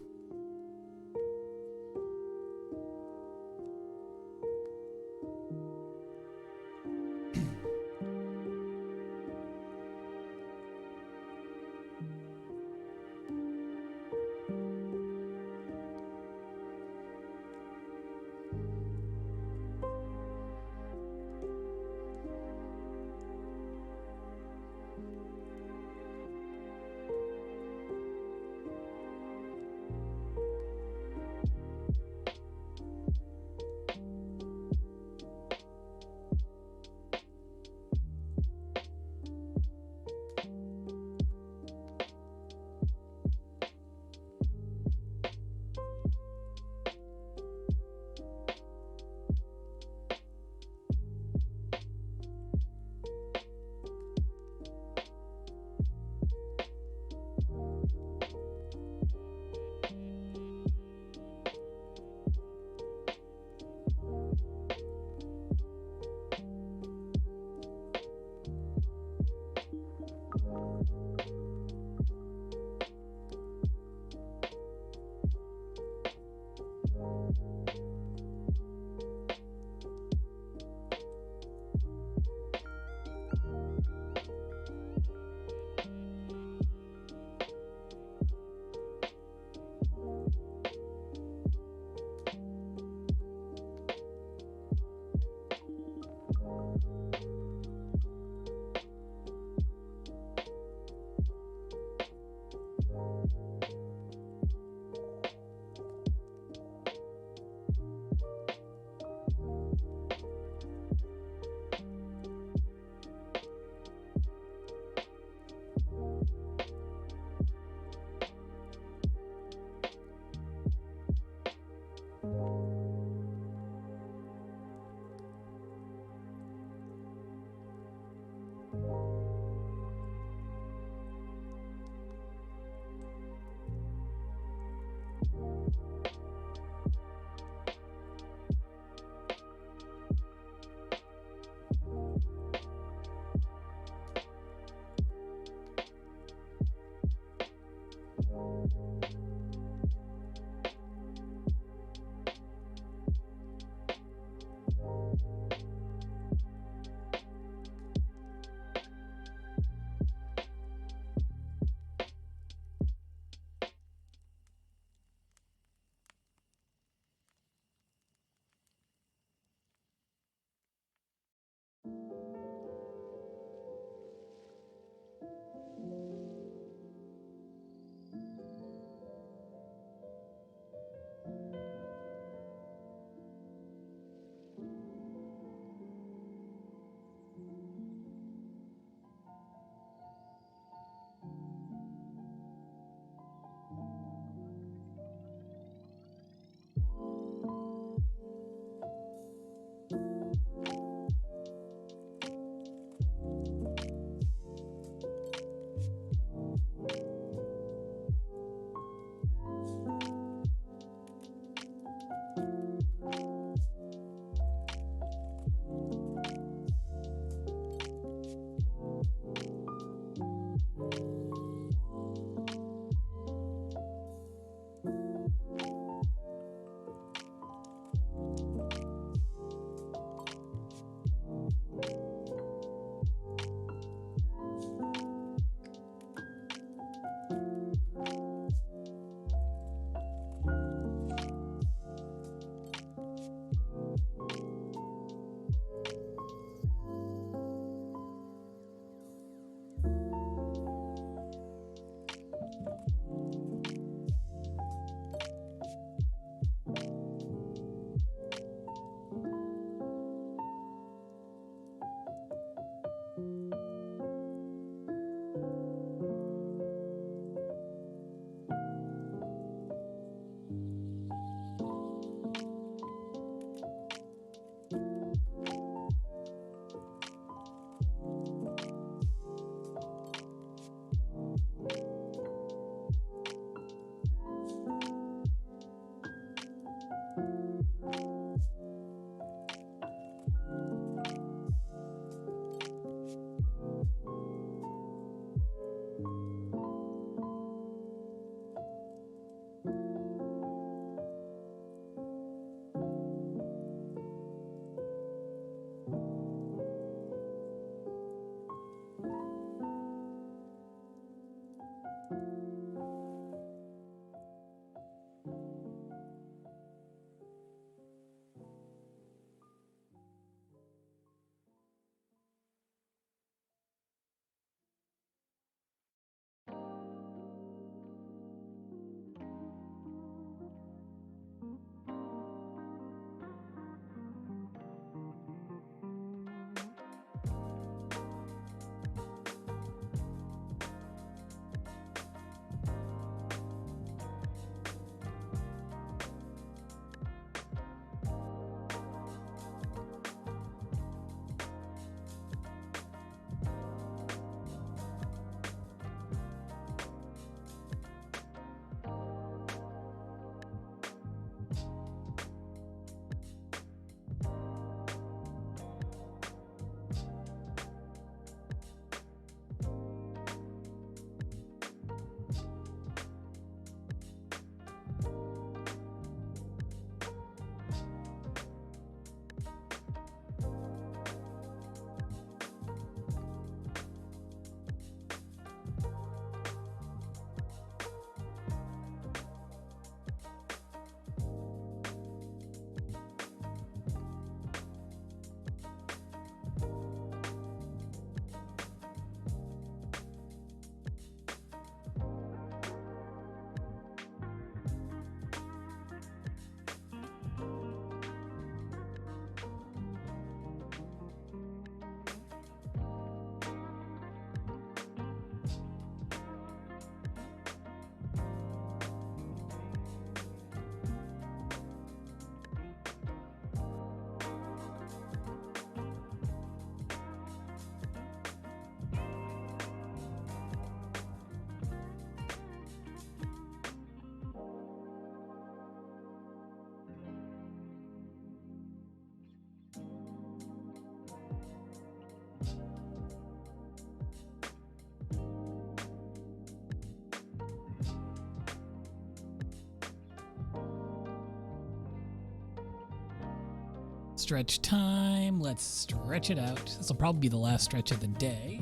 Stretch time. Let's stretch it out. This will probably be the last stretch of the day.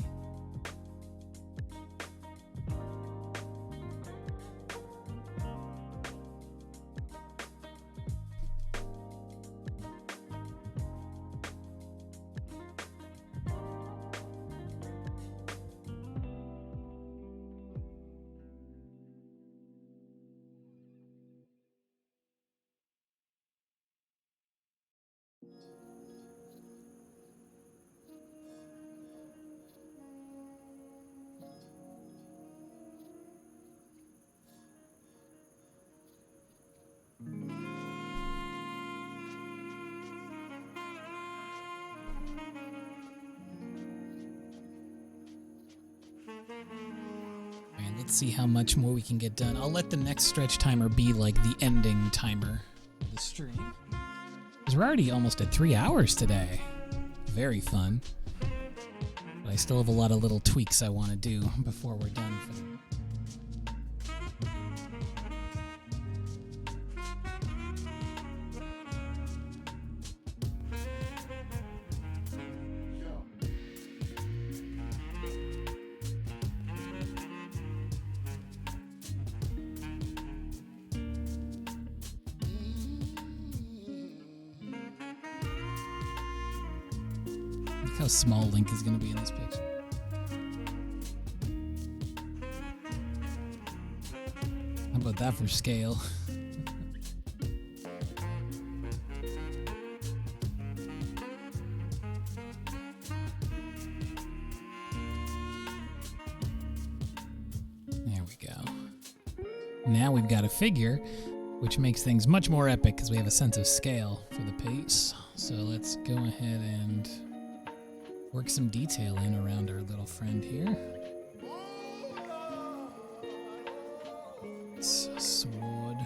Let's see how much more we can get done. I'll let the next stretch timer be like the ending timer of the stream. Because we're already almost at 3 hours today. Very fun. But I still have a lot of little tweaks I want to do before we're done for the how small Link is going to be in this picture. How about that for scale? There we go. Now we've got a figure, which makes things much more epic because we have a sense of scale for the pace. So let's go ahead and work some detail in around our little friend here. It's a sword.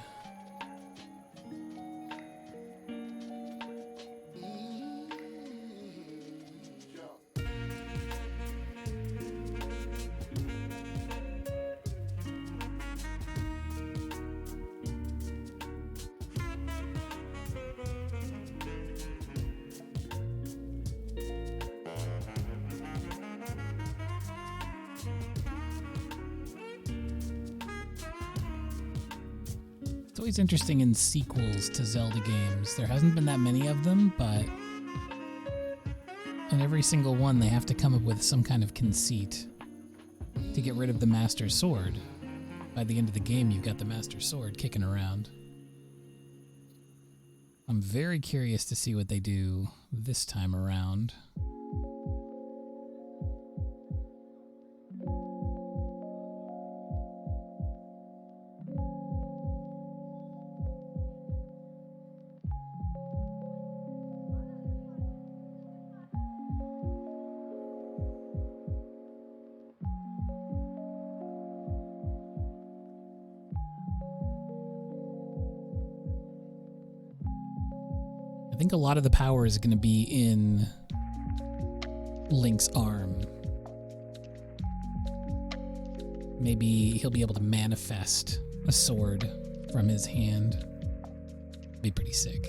It's always interesting in sequels to Zelda games. There hasn't been that many of them, but in every single one they have to come up with some kind of conceit to get rid of the Master Sword. By the end of the game, you've got the Master Sword kicking around. I'm very curious to see what they do this time around. I think a lot of the power is going to be in Link's arm. Maybe he'll be able to manifest a sword from his hand. Be pretty sick.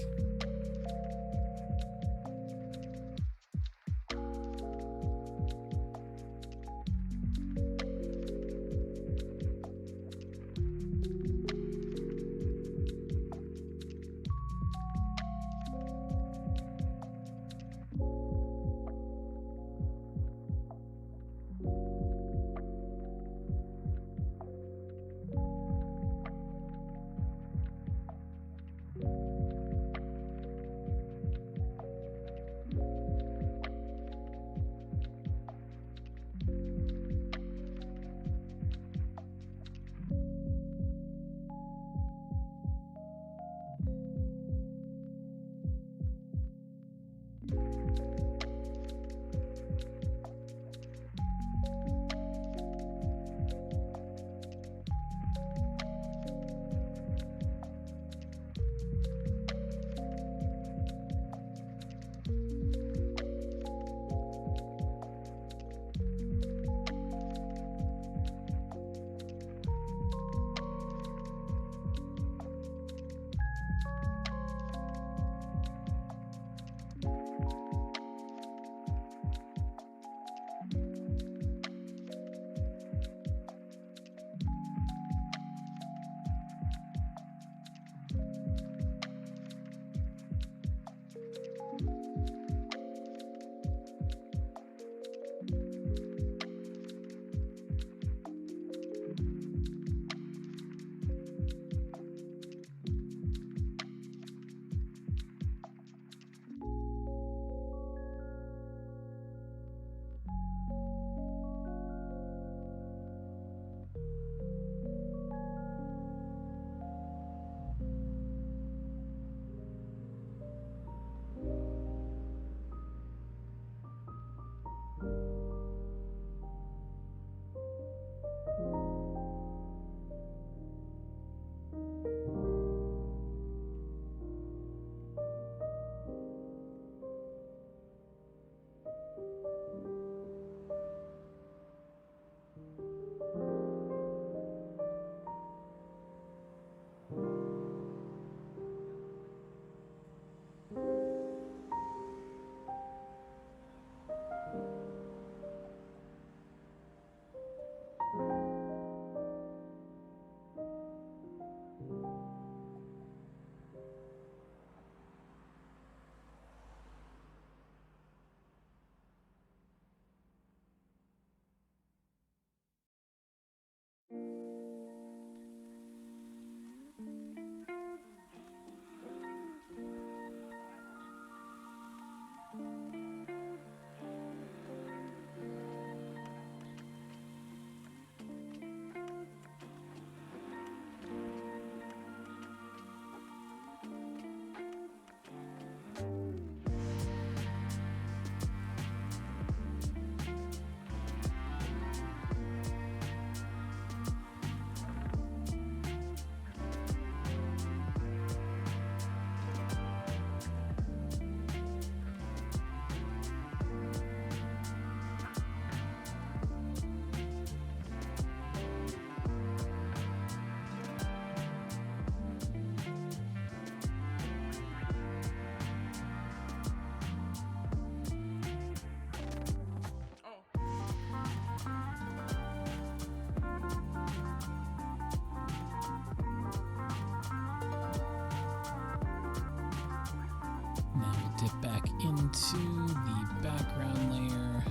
into the background layer.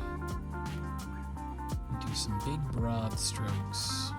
Do some big broad strokes.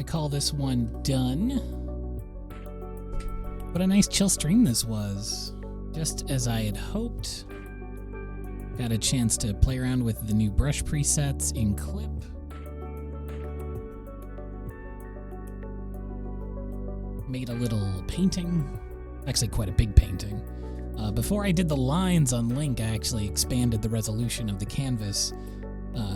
call this one done. What a nice chill stream this was. Just as I had hoped. Got a chance to play around with the new brush presets in Clip. Made a little painting. Actually, quite a big painting. Before I did the lines on Link, I actually expanded the resolution of the canvas.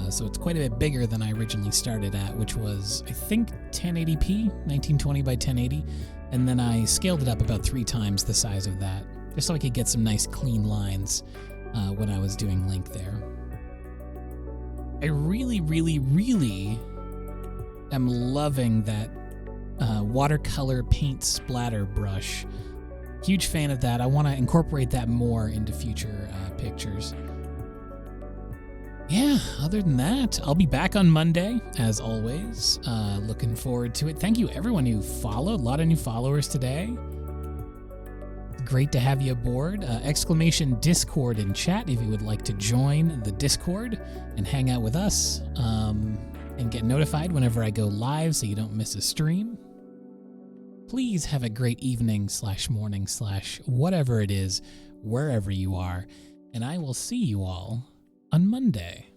So it's quite a bit bigger than I originally started at, which was, I think, 1080p, 1920 by 1080. And then I scaled it up about 3 times the size of that, just so I could get some nice clean lines when I was doing Link there. I really, really, really am loving that watercolor paint splatter brush. Huge fan of that. I want to incorporate that more into future pictures. Yeah, other than that, I'll be back on Monday, as always. Looking forward to it. Thank you, everyone who followed. A lot of new followers today. Great to have you aboard. Exclamation Discord in chat if you would like to join the Discord and hang out with us and get notified whenever I go live so you don't miss a stream. Please have a great evening / morning / whatever it is, wherever you are, and I will see you all on Monday.